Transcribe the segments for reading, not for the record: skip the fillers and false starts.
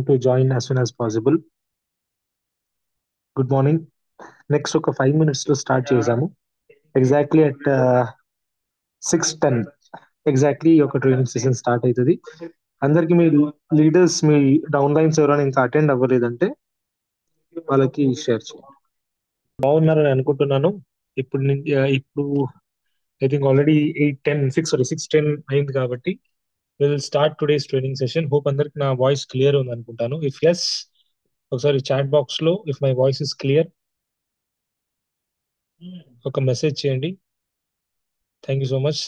to join as soon as possible. Good morning. Next ఒక 5 minutes లో start చేసాము. Exactly at 6:10 exactly ఒక training session start అవుతుంది. అందరికి మీ లీడర్స్, మీ డౌన్ లైన్స్ ఎవరైనా ఇంకా అటెండ్ అవ్వలేదంటే వాళ్ళకి షేర్ చేయండి. బాగున్నారని అనుకుంటున్నాను. ఇప్పుడు ఐ థింక్ ఆల్రెడీ 6:10 అయింది కాబట్టి will start today's training session. Hope అందరికి నా వాయిస్ క్లియర్ ఉంది అనుకుంటాను. ఇఫ్ ఎస్, ఒకసారి చాట్ బాక్స్ లో if my voice is clear ఒక మెసేజ్ చేయండి. Thank you so much.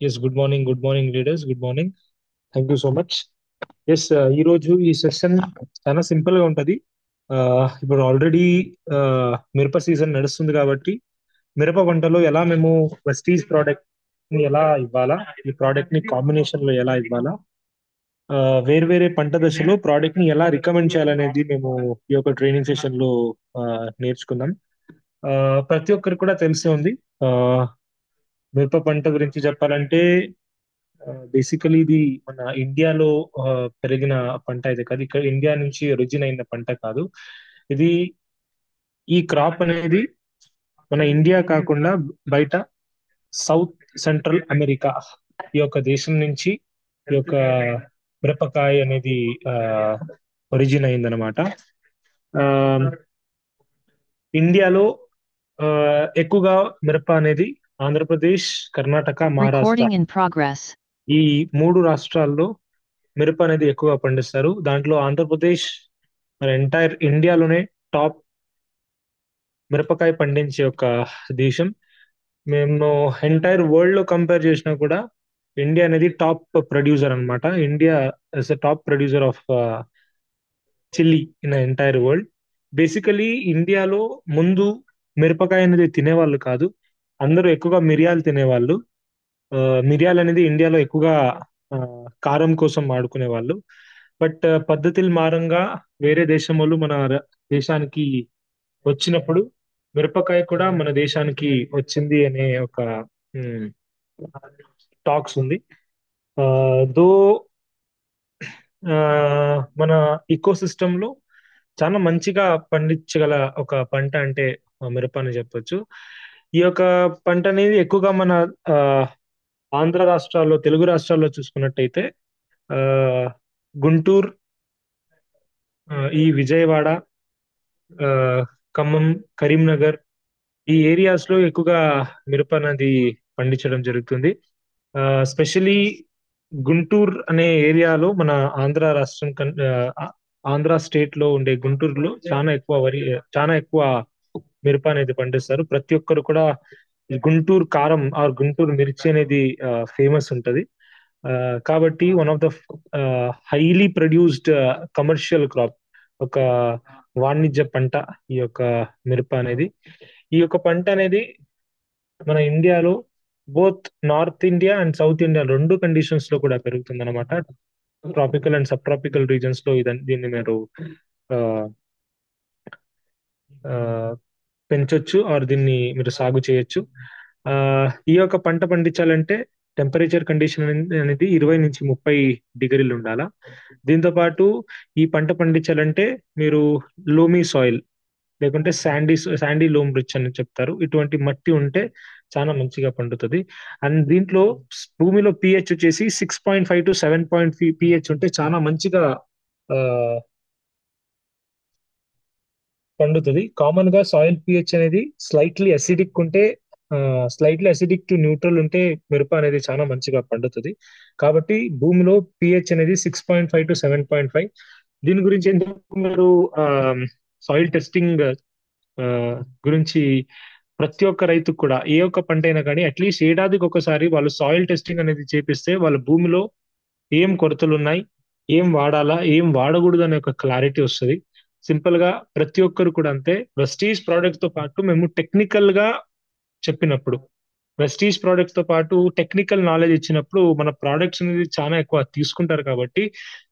Yes, good morning leaders, good morning. Thank you so much. Yes, ఈరోజు ఈ సెషన్ చాలా సింపుల్ గా ఉంటది. ఇప్పుడు ఆల్రెడీ మిరప సీజన్ నడుస్తుంది కాబట్టి మిరప పంటలో ఎలా మేము వెస్టీజ్ ప్రోడక్ట్ ని ఎలా ఇవ్వాలా, ఈ ప్రోడక్ట్ ని కాంబినేషన్ లో ఎలా ఇవ్వాలా, వేరు వేరే పంట దశలో ప్రోడక్ట్ ని ఎలా రికమెండ్ చేయాలనేది మేము ఈ యొక్క ట్రైనింగ్ సెషన్ లో నేర్చుకుందాం. ఆ, ప్రతి ఒక్కరికి కూడా తెలిసే ఉంది. ఆ, మిరప పంట గురించి చెప్పాలంటే బేసికలీ ఇది మన ఇండియాలో పెరిగిన పంట అయితే కాదు, ఇక్కడ ఇండియా నుంచి ఒరిజిన్ అయిన పంట కాదు ఇది. ఈ క్రాప్ అనేది మన ఇండియా కాకుండా బయట సౌత్ సెంట్రల్ అమెరికా ఈ యొక్క దేశం నుంచి ఈ యొక్క మిరపకాయ అనేది ఒరిజిన్ అయిందనమాట. ఆ, ఇండియాలో ఆ, ఎక్కువగా మిరప అనేది Andhra Pradesh, Karnataka, Maharashtra Recording in progress. ఈ మూడు రాష్ట్రాల్లో మిరప అనేది ఎక్కువగా పండిస్తారు. దాంట్లో ఆంధ్రప్రదేశ్ మన ఎంటైర్ ఇండియాలోనే టాప్ మిరపకాయ పండించే ఒక దేశం. మేము ఎంటైర్ వరల్డ్ లో కంపేర్ చేసినా కూడా ఇండియా అనేది టాప్ ప్రొడ్యూసర్ అన్నమాట. India is the top producer of chilli in entire world. Basically ఇండియాలో ముందు మిరపకాయ అనేది తినేవాళ్ళు కాదు, అందరూ ఎక్కువగా మిరియాలు తినేవాళ్ళు. ఆ, మిరియాలు అనేది ఇండియాలో ఎక్కువగా ఆ, కారం కోసం వాడుకునే వాళ్ళు. బట్ పద్ధతులు మారంగా వేరే దేశం వాళ్ళు మన దేశానికి వచ్చినప్పుడు మిరపకాయ కూడా మన దేశానికి వచ్చింది అనే ఒక టాక్స్ ఉంది. దో మన ఈకో సిస్టమ్ లో చాలా మంచిగా పండించగల ఒక పంట అంటే మిరప అని చెప్పొచ్చు. ఈ యొక్క పంట అనేది ఎక్కువగా మన ఆ, ఆంధ్ర రాష్ట్రాల్లో, తెలుగు రాష్ట్రాల్లో చూసుకున్నట్టయితే ఆ, గుంటూరు, ఈ విజయవాడ, ఆ, ఖమ్మం, కరీంనగర్ ఈ ఏరియాస్ లో ఎక్కువగా మిరప అనేది పండించడం జరుగుతుంది. స్పెషలీ గుంటూరు అనే ఏరియాలో మన ఆంధ్ర రాష్ట్రం ఆంధ్ర స్టేట్ లో ఉండే గుంటూరులో చాలా ఎక్కువ మిరప అనేది పండిస్తారు. ప్రతి ఒక్కరు కూడా ఈ గుంటూరు కారం ఆర్ గుంటూరు మిర్చి అనేది ఫేమస్ ఉంటది. కాబట్టి one of the highly produced commercial crop, ఒక వాణిజ్య పంట ఈ యొక్క మిరప అనేది. ఈ యొక్క పంట అనేది మన ఇండియాలో both north India and south India రెండు కండిషన్స్ లో కూడా పెరుగుతుంది అనమాట. Tropical and sub tropical reasons లో దీన్ని మీరు ఆ, ఆ, పెంచొచ్చు ఆర్ దీన్ని మీరు సాగు చేయొచ్చు. ఆ, ఈ యొక్క పంట పండించాలంటే టెంపరేచర్ కండిషన్ అనేది 20 నుంచి 30 డిగ్రీలు ఉండాలా. దీంతో పాటు ఈ పంట పండించాలంటే మీరు లోమీ సాయిల్ లేకుంటే శాండీ లోమ్ రిచ్ అని చెప్తారు, ఇటువంటి మట్టి ఉంటే చాలా మంచిగా పండుతుంది. అండ్ దీంట్లో భూమిలో పిహెచ్ వచ్చేసి 6.5 to 7.5 పిహెచ్ ఉంటే చాలా మంచిగా ఆ, పండుతుంది. కామన్ గా సాయిల్ పిహెచ్ అనేది స్లైట్లీ అసిడిక్ టు న్యూట్రల్ ఉంటే మిరప అనేది చాలా మంచిగా పండుతుంది. కాబట్టి భూమిలో పిహెచ్ అనేది 6.5 to 7.5. దీని గురించి ఎందుకు మీరు సాయిల్ టెస్టింగ్ గురించి ప్రతి ఒక్క రైతుకు కూడా ఏ ఒక్క పంట అయినా కానీ అట్లీస్ట్ ఏడాదికి ఒకసారి వాళ్ళు సాయిల్ టెస్టింగ్ అనేది చేపిస్తే వాళ్ళ భూమిలో ఏం కొరతలు ఉన్నాయి, ఏం వాడాలా, ఏం వాడకూడదు అనే ఒక క్లారిటీ వస్తుంది. సింపుల్ గా ప్రతి ఒక్కరు కూడా అంతే. వెస్టీజ్ ప్రోడక్ట్ తో పాటు మేము టెక్నికల్ గా చెప్పినప్పుడు, వెస్టీజ్ ప్రోడక్ట్స్ తో పాటు టెక్నికల్ నాలెడ్జ్ ఇచ్చినప్పుడు మన ప్రోడక్ట్స్ అనేది చాలా ఎక్కువ తీసుకుంటారు. కాబట్టి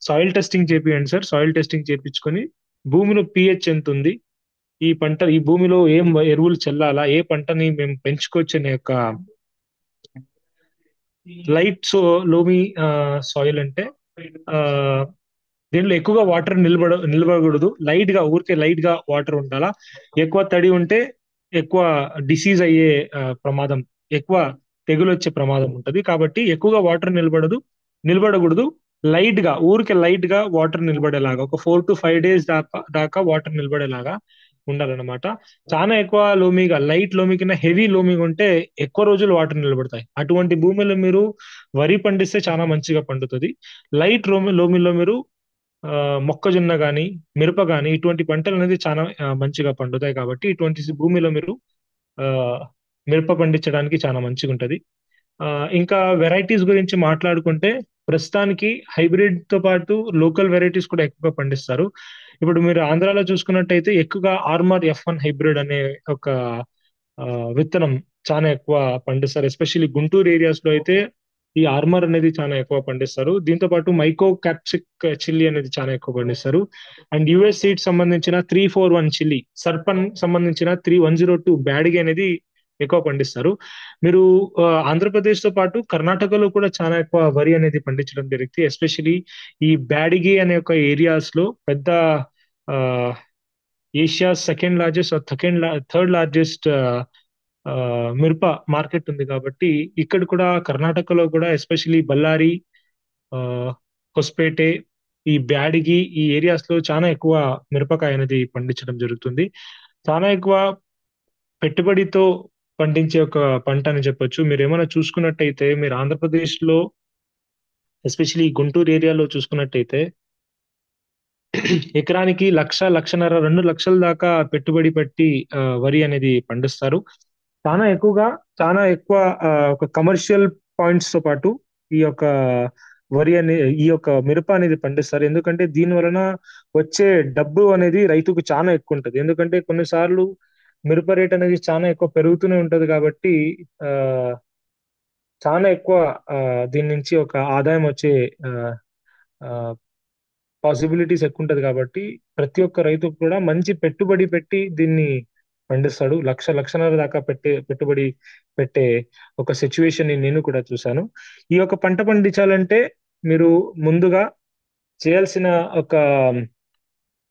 సాయిల్ టెస్టింగ్ చేపియండి సార్. సాయిల్ టెస్టింగ్ చేపించుకొని భూమిలో పిహెచ్ ఎంత ఉంది, ఈ భూమిలో ఏం ఎరువులు చల్లాలా, ఏ పంటని మేము పెంచుకోవచ్చు అనే ఒక లైట్ లోమీ సాయిల్ అంటే దీంట్లో ఎక్కువగా వాటర్ నిలబడకూడదు. లైట్ గా, ఊరికే లైట్ గా వాటర్ ఉండాలా. ఎక్కువ తడి ఉంటే ఎక్కువ డిసీజ్ అయ్యే ప్రమాదం, ఎక్కువ తెగులు వచ్చే ప్రమాదం ఉంటది. కాబట్టి ఎక్కువగా వాటర్ నిలబడకూడదు. లైట్ గా, ఊరికే లైట్ గా వాటర్ నిలబడేలాగా, ఒక 4 to 5 days దాకా వాటర్ నిలబడేలాగా ఉండాలన్నమాట. చాలా ఎక్కువ లోమిగా, లైట్ లోమి కింద హెవీ లోమిగా ఉంటే ఎక్కువ రోజులు వాటర్ నిలబడతాయి. అటువంటి భూమిలో మీరు వరి పండిస్తే చాలా మంచిగా పండుతుంది. లైట్ లోమిలో మీరు మొక్కజొన్న గాని, మిరప గాని, ఇటువంటి పంటలు అనేది చాలా మంచిగా పండుతాయి. కాబట్టి ఇటువంటి భూమిలో మీరు ఆ మిరప పండించడానికి చాలా మంచిగా ఉంటది. ఇంకా వెరైటీస్ గురించి మాట్లాడుకుంటే, ప్రస్తుతానికి హైబ్రిడ్ తో పాటు లోకల్ వెరైటీస్ కూడా ఎక్కువగా పండిస్తారు. ఇప్పుడు మీరు ఆంధ్రాలో చూసుకున్నట్టయితే ఎక్కువగా ఆర్మర్ F1 హైబ్రిడ్ అనే ఒక ఆ, విత్తనం చాలా ఎక్కువ పండిస్తారు. ఎస్పెషల్లీ గుంటూరు ఏరియాస్ లో అయితే ఈ ఆర్మర్ అనేది చాలా ఎక్కువ పండిస్తారు. దీంతో పాటు మైకో క్యాప్సిక్ చిల్లీ అనేది చాలా ఎక్కువ పండిస్తారు. అండ్ యుఎస్ సీడ్ సంబంధించిన 341 చిల్లీ, సర్పన్ సంబంధించిన 3102 బ్యాడిగి అనేది ఎక్కువ పండిస్తారు. మీరు ఆంధ్రప్రదేశ్ తో పాటు కర్ణాటకలో కూడా చాలా ఎక్కువ వరి అనేది పండించడం జరుగుతుంది. ఎస్పెషలీ ఈ బ్యాడిగి అనే ఒక ఏరియాస్ లో పెద్ద ఆ, Asia second largest, third largest మిరప మార్కెట్ ఉంది. కాబట్టి ఇక్కడ కూడా కర్ణాటకలో కూడా ఎస్పెషలీ బళ్ళారి, ఆ, హొస్పేటె, ఈ బ్యాడిగి, ఈ ఏరియాస్ లో చాలా ఎక్కువ మిరపకాయ అనేది పండించడం జరుగుతుంది. చాలా ఎక్కువ పెట్టుబడితో పండించే ఒక పంట అని చెప్పొచ్చు. మీరు ఏమైనా చూసుకున్నట్టయితే, మీరు ఆంధ్రప్రదేశ్ లో ఎస్పెషలీ గుంటూరు ఏరియాలో చూసుకున్నట్టయితే ఎకరానికి 1,00,000, 1,50,000, 2 లక్షల దాకా పెట్టుబడి పెట్టి వరి అనేది పండిస్తారు. చాలా ఎక్కువగా, చాలా ఎక్కువ ఒక కమర్షియల్ పాయింట్స్ తో పాటు ఈ యొక్క వరి అనే ఈ యొక్క మిరప అనేది పండిస్తారు. ఎందుకంటే దీని వలన వచ్చే డబ్బు అనేది రైతుకు చాలా ఎక్కువ ఉంటది. ఎందుకంటే కొన్నిసార్లు మిరప రేట్ అనేది చాలా ఎక్కువ పెరుగుతూనే ఉంటది. కాబట్టి ఆ చాలా ఎక్కువ దీని నుంచి ఒక ఆదాయం వచ్చే పాసిబిలిటీస్ ఎక్కువ ఉంటది. కాబట్టి ప్రతి ఒక్క రైతు కూడా మంచి పెట్టుబడి పెట్టి దీన్ని పండిస్తాడు. 1,00,000, 1,50,000 దాకా పెట్టుబడి పెట్టే ఒక సిచ్యువేషన్ ని నేను కూడా చూశాను. ఈ యొక్క పంట పండించాలంటే మీరు ముందుగా చేయాల్సిన ఒక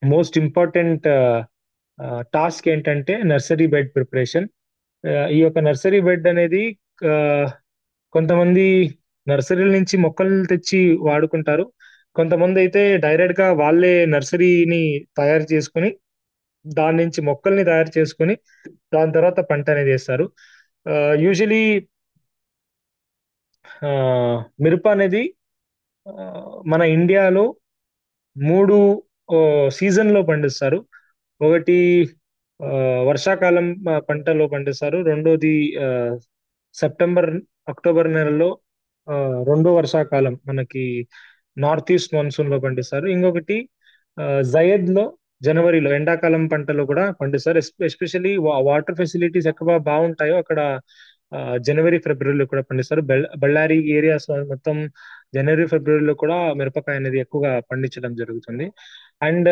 మోస్ట్ ఇంపార్టెంట్ టాస్క్ ఏంటంటే నర్సరీ బెడ్ ప్రిపరేషన్. ఈ యొక్క నర్సరీ బెడ్ అనేది ఆ, కొంతమంది నర్సరీల నుంచి మొక్కలను తెచ్చి వాడుకుంటారు. కొంతమంది అయితే డైరెక్ట్ గా వాళ్ళే నర్సరీని తయారు చేసుకుని దాని నుంచి మొక్కల్ని తయారు చేసుకుని దాని తర్వాత పంట అనేది వేస్తారు. యూజువలీ మిరప అనేది ఆ, మన ఇండియాలో 3 సీజన్ లో పండిస్తారు. ఒకటి ఆ, వర్షాకాలం పంటలో పండిస్తారు. రెండోది ఆ, సెప్టెంబర్, అక్టోబర్ నెలలో ఆ, రెండో వర్షాకాలం మనకి నార్త్ ఈస్ట్ మాన్సూన్ లో పండిస్తారు. ఇంకొకటి జయద్ లో, జనవరిలో ఎండాకాలం పంటలో కూడా పండిస్తారు. ఎస్పెషల్లీ వాటర్ ఫెసిలిటీస్ ఎక్కడ బాగుంటాయో అక్కడ జనవరి, ఫిబ్రవరిలో కూడా పండిస్తారు. బళ్ళారి ఏరియాస్ మొత్తం జనవరి, ఫిబ్రవరిలో కూడా మిరపకాయ అనేది ఎక్కువగా పండించడం జరుగుతుంది. అండ్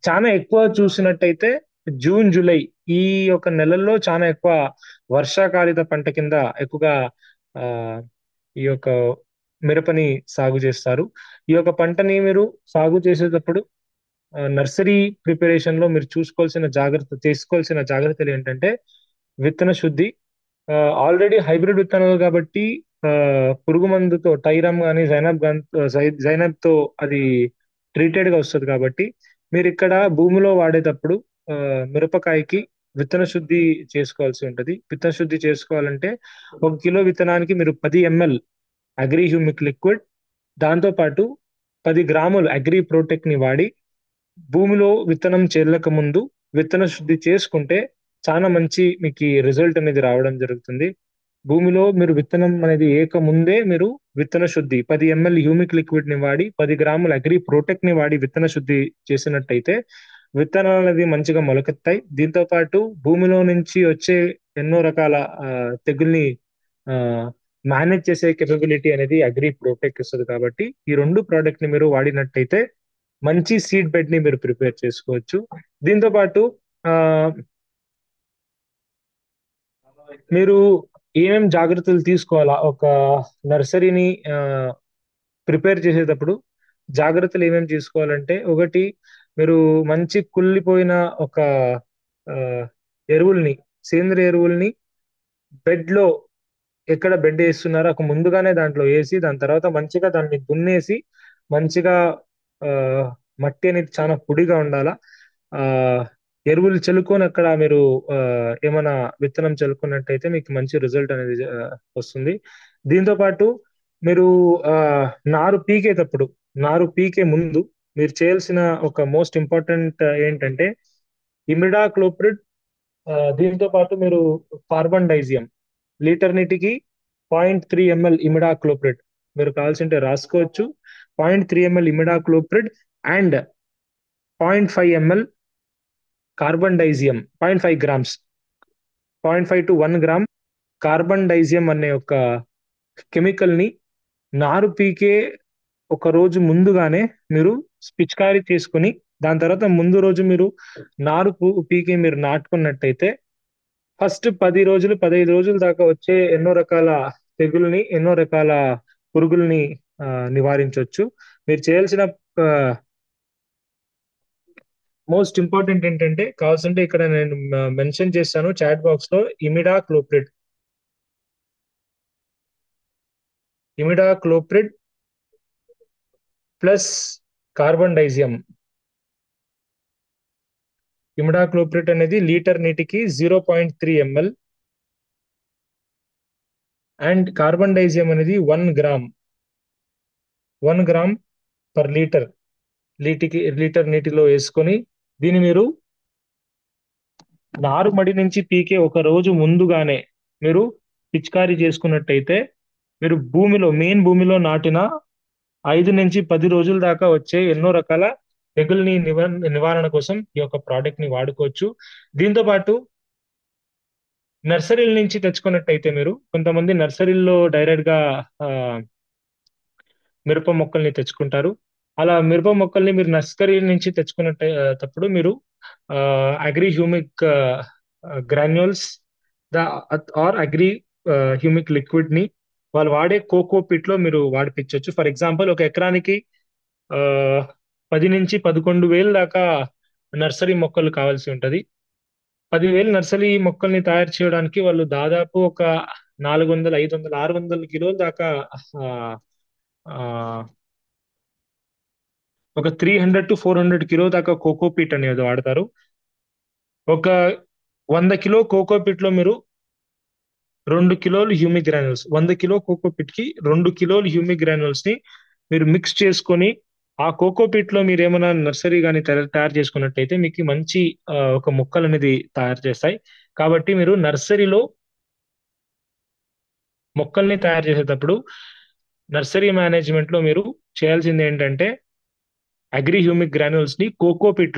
చాలా ఎక్కువ చూసినట్టయితే జూన్, జూలై ఈ యొక్క నెలల్లో చాలా ఎక్కువ వర్షాకాలిత పంట కింద ఎక్కువగా ఆ ఈ యొక్క మిరపని సాగు చేస్తారు. ఈ యొక్క పంటని మీరు సాగు చేసేటప్పుడు నర్సరీ ప్రిపరేషన్ లో మీరు తీసుకోవాల్సిన జాగ్రత్తలు ఏంటంటే విత్తన శుద్ధి. ఆల్రెడీ హైబ్రిడ్ విత్తనాలు కాబట్టి ఆ, పురుగు మందుతో టైరమ్ కానీ జైనబ్ తో అది ట్రీటెడ్ గా వస్తుంది. కాబట్టి మీరు ఇక్కడ భూమిలో వాడేటప్పుడు ఆ, మిరపకాయకి విత్తన శుద్ధి చేసుకోవాల్సి ఉంటది. విత్తన శుద్ధి చేసుకోవాలంటే 1 కిలో విత్తనానికి మీరు 10 ml అగ్రి హ్యూమిక్ లిక్విడ్, దాంతో పాటు 10 గ్రాములు అగ్రి ప్రోటెక్ట్ ని వాడి భూమిలో విత్తనం చేరక ముందు విత్తన శుద్ధి చేసుకుంటే చాలా మంచి మీకు రిజల్ట్ అనేది రావడం జరుగుతుంది. భూమిలో మీరు విత్తనం అనేది ఏక ముందే మీరు విత్తన శుద్ధి 10 ml హ్యూమిక్ లిక్విడ్ ని వాడి 10 గ్రాముల అగ్రి ప్రోటెక్ట్ ని వాడి విత్తన శుద్ధి చేసినట్టయితే విత్తనాలు అనేది మంచిగా మొలకెత్తాయి. దీంతో పాటు భూమిలో నుంచి వచ్చే ఎన్నో రకాల తెగుల్ని ఆ మేనేజ్ చేసే కెపబిలిటీ అనేది అగ్రి ప్రోటెక్ట్ ఇస్తుంది. కాబట్టి ఈ రెండు ప్రోడక్ట్ ని మీరు వాడినట్టయితే మంచి సీడ్ బెడ్ ని మీరు ప్రిపేర్ చేసుకోవచ్చు. దీంతో పాటు ఆ మీరు ఏమేం జాగ్రత్తలు తీసుకోవాలా ఒక నర్సరీని ప్రిపేర్ చేసేటప్పుడు? జాగ్రత్తలు ఏమేమి తీసుకోవాలంటే, ఒకటి మీరు మంచి కుళ్ళిపోయిన ఒక ఆహ్, ఎరువుల్ని, సేంద్రియ ఎరువుల్ని బెడ్‌లో ఎక్కడ బెడ్ ఏస్తున్నారో అక్కడ ముందుగానే దాంట్లో ఏసి, దాని తర్వాత మంచిగా దాన్ని దున్నేసి, మంచిగా ఆహ్, మట్టి అనేది చాలా పొడిగా ఉండాలా. ఆహ్, ఎరువులు చల్లుకొని అక్కడ మీరు ఏమన్నా విత్తనం చల్లుకున్నట్టయితే మీకు మంచి రిజల్ట్ అనేది వస్తుంది. దీంతో పాటు మీరు ఆహ్, నారు పీకేతప్పుడు, నారు పీకే ముందు మీరు చేయాల్సిన ఒక మోస్ట్ ఇంపార్టెంట్ ఏంటంటే ఇమిడాక్లోప్రిడ్, దీంతో పాటు మీరు కార్బన్ డైజియం లీటర్ నీటికి 0.3 ఎంఎల్ ఇమిడాక్లోప్రిడ్ మీరు కావాల్సింటే రాసుకోవచ్చు. 0.3 ml imidacloprid and 0.5 ml carbendazim, 0.5 grams, 0.5 to 1 gram carbendazim అనే ఒక కెమికల్ ని నారు పీకే ఒక రోజు ముందుగానే మీరు పిచికారీ చేసుకొని, దాని తర్వాత ముందు రోజు మీరు నారు పీకి మీరు నాటుకున్నట్టయితే ఫస్ట్ 10 రోజులు, 15 రోజుల దాకా వచ్చే ఎన్నో రకాల తెగుల్ని, ఎన్నో రకాల పురుగుల్ని నివారించొచ్చు. మీరు చేయాల్సిన ఆహ్, మోస్ట్ ఇంపార్టెంట్ ఏంటంటే కావాల్సింటే ఇక్కడ నేను మెన్షన్ చేశాను చాట్ బాక్స్‌లో imidacloprid, imidacloprid plus carbendazim. Imidacloprid అనేది లీటర్ నీటికి 0.3 ఎంఎల్ అండ్ కార్బన్ డైజియం అనేది 1 gram, 1 gram per litre, litre నీటిలో వేసుకొని దీన్ని మీరు నారుమడి నుంచి పీకే ఒక రోజు ముందుగానే మీరు పిచికారీ చేసుకున్నట్టయితే మీరు భూమిలో నాటిన 5 నుంచి 10 రోజుల దాకా వచ్చే ఎన్నో రకాల తెగుల్ని నివారణ కోసం ఈ యొక్క ప్రోడక్ట్ ని వాడుకోవచ్చు. దీంతో పాటు నర్సరీల నుంచి తెచ్చుకున్నట్టయితే మీరు కొంతమంది నర్సరీల్లో డైరెక్ట్ గా ఆ, మిరప మొక్కల్ని తెచ్చుకుంటారు. అలా మిరప మొక్కల్ని మీరు నర్సరీ నుంచి తెచ్చుకున్నప్పుడు మీరు అగ్రి హ్యూమిక్ గ్రాన్యూల్స్ ద ఆర్ అగ్రి హ్యూమిక్ లిక్విడ్ ని వాళ్ళు వాడే కోకో పిట్ లో మీరు వాడిపించవచ్చు. ఫర్ ఎగ్జాంపుల్ ఒక ఎకరానికి ఆ, 10 నుంచి 11 వేలు దాకా నర్సరీ మొక్కలు కావాల్సి ఉంటది. 10,000 నర్సరీ మొక్కల్ని తయారు చేయడానికి వాళ్ళు దాదాపు ఒక 400, 500, 600 కిలోల దాకా ఆ, ఆ, ఒక 300 to 400 కిలో దాకా కోకో పీట్ అనేది వాడతారు. ఒక 100 కిలో కోకో పీట్ లో మీరు 2 కిలోలు humic granules, 100 kilo cocoa Pete కి 2 కిలోలు హ్యూమిక్ గ్రాన్యూల్స్ ని మీరు మిక్స్ చేసుకొని ఆ కోకో పీట్ లో మీరు ఏమైనా నర్సరీ కానీ తయారు చేసుకున్నట్టయితే మీకు మంచి ఒక మొక్కలు అనేది తయారు చేస్తాయి. కాబట్టి మీరు నర్సరీలో మొక్కల్ని తయారు చేసేటప్పుడు నర్సరీ మేనేజ్మెంట్ లో మీరు చేయాల్సింది ఏంటంటే అగ్రి హ్యూమిక్ గ్రాన్యూల్స్ ని కోకో పిట్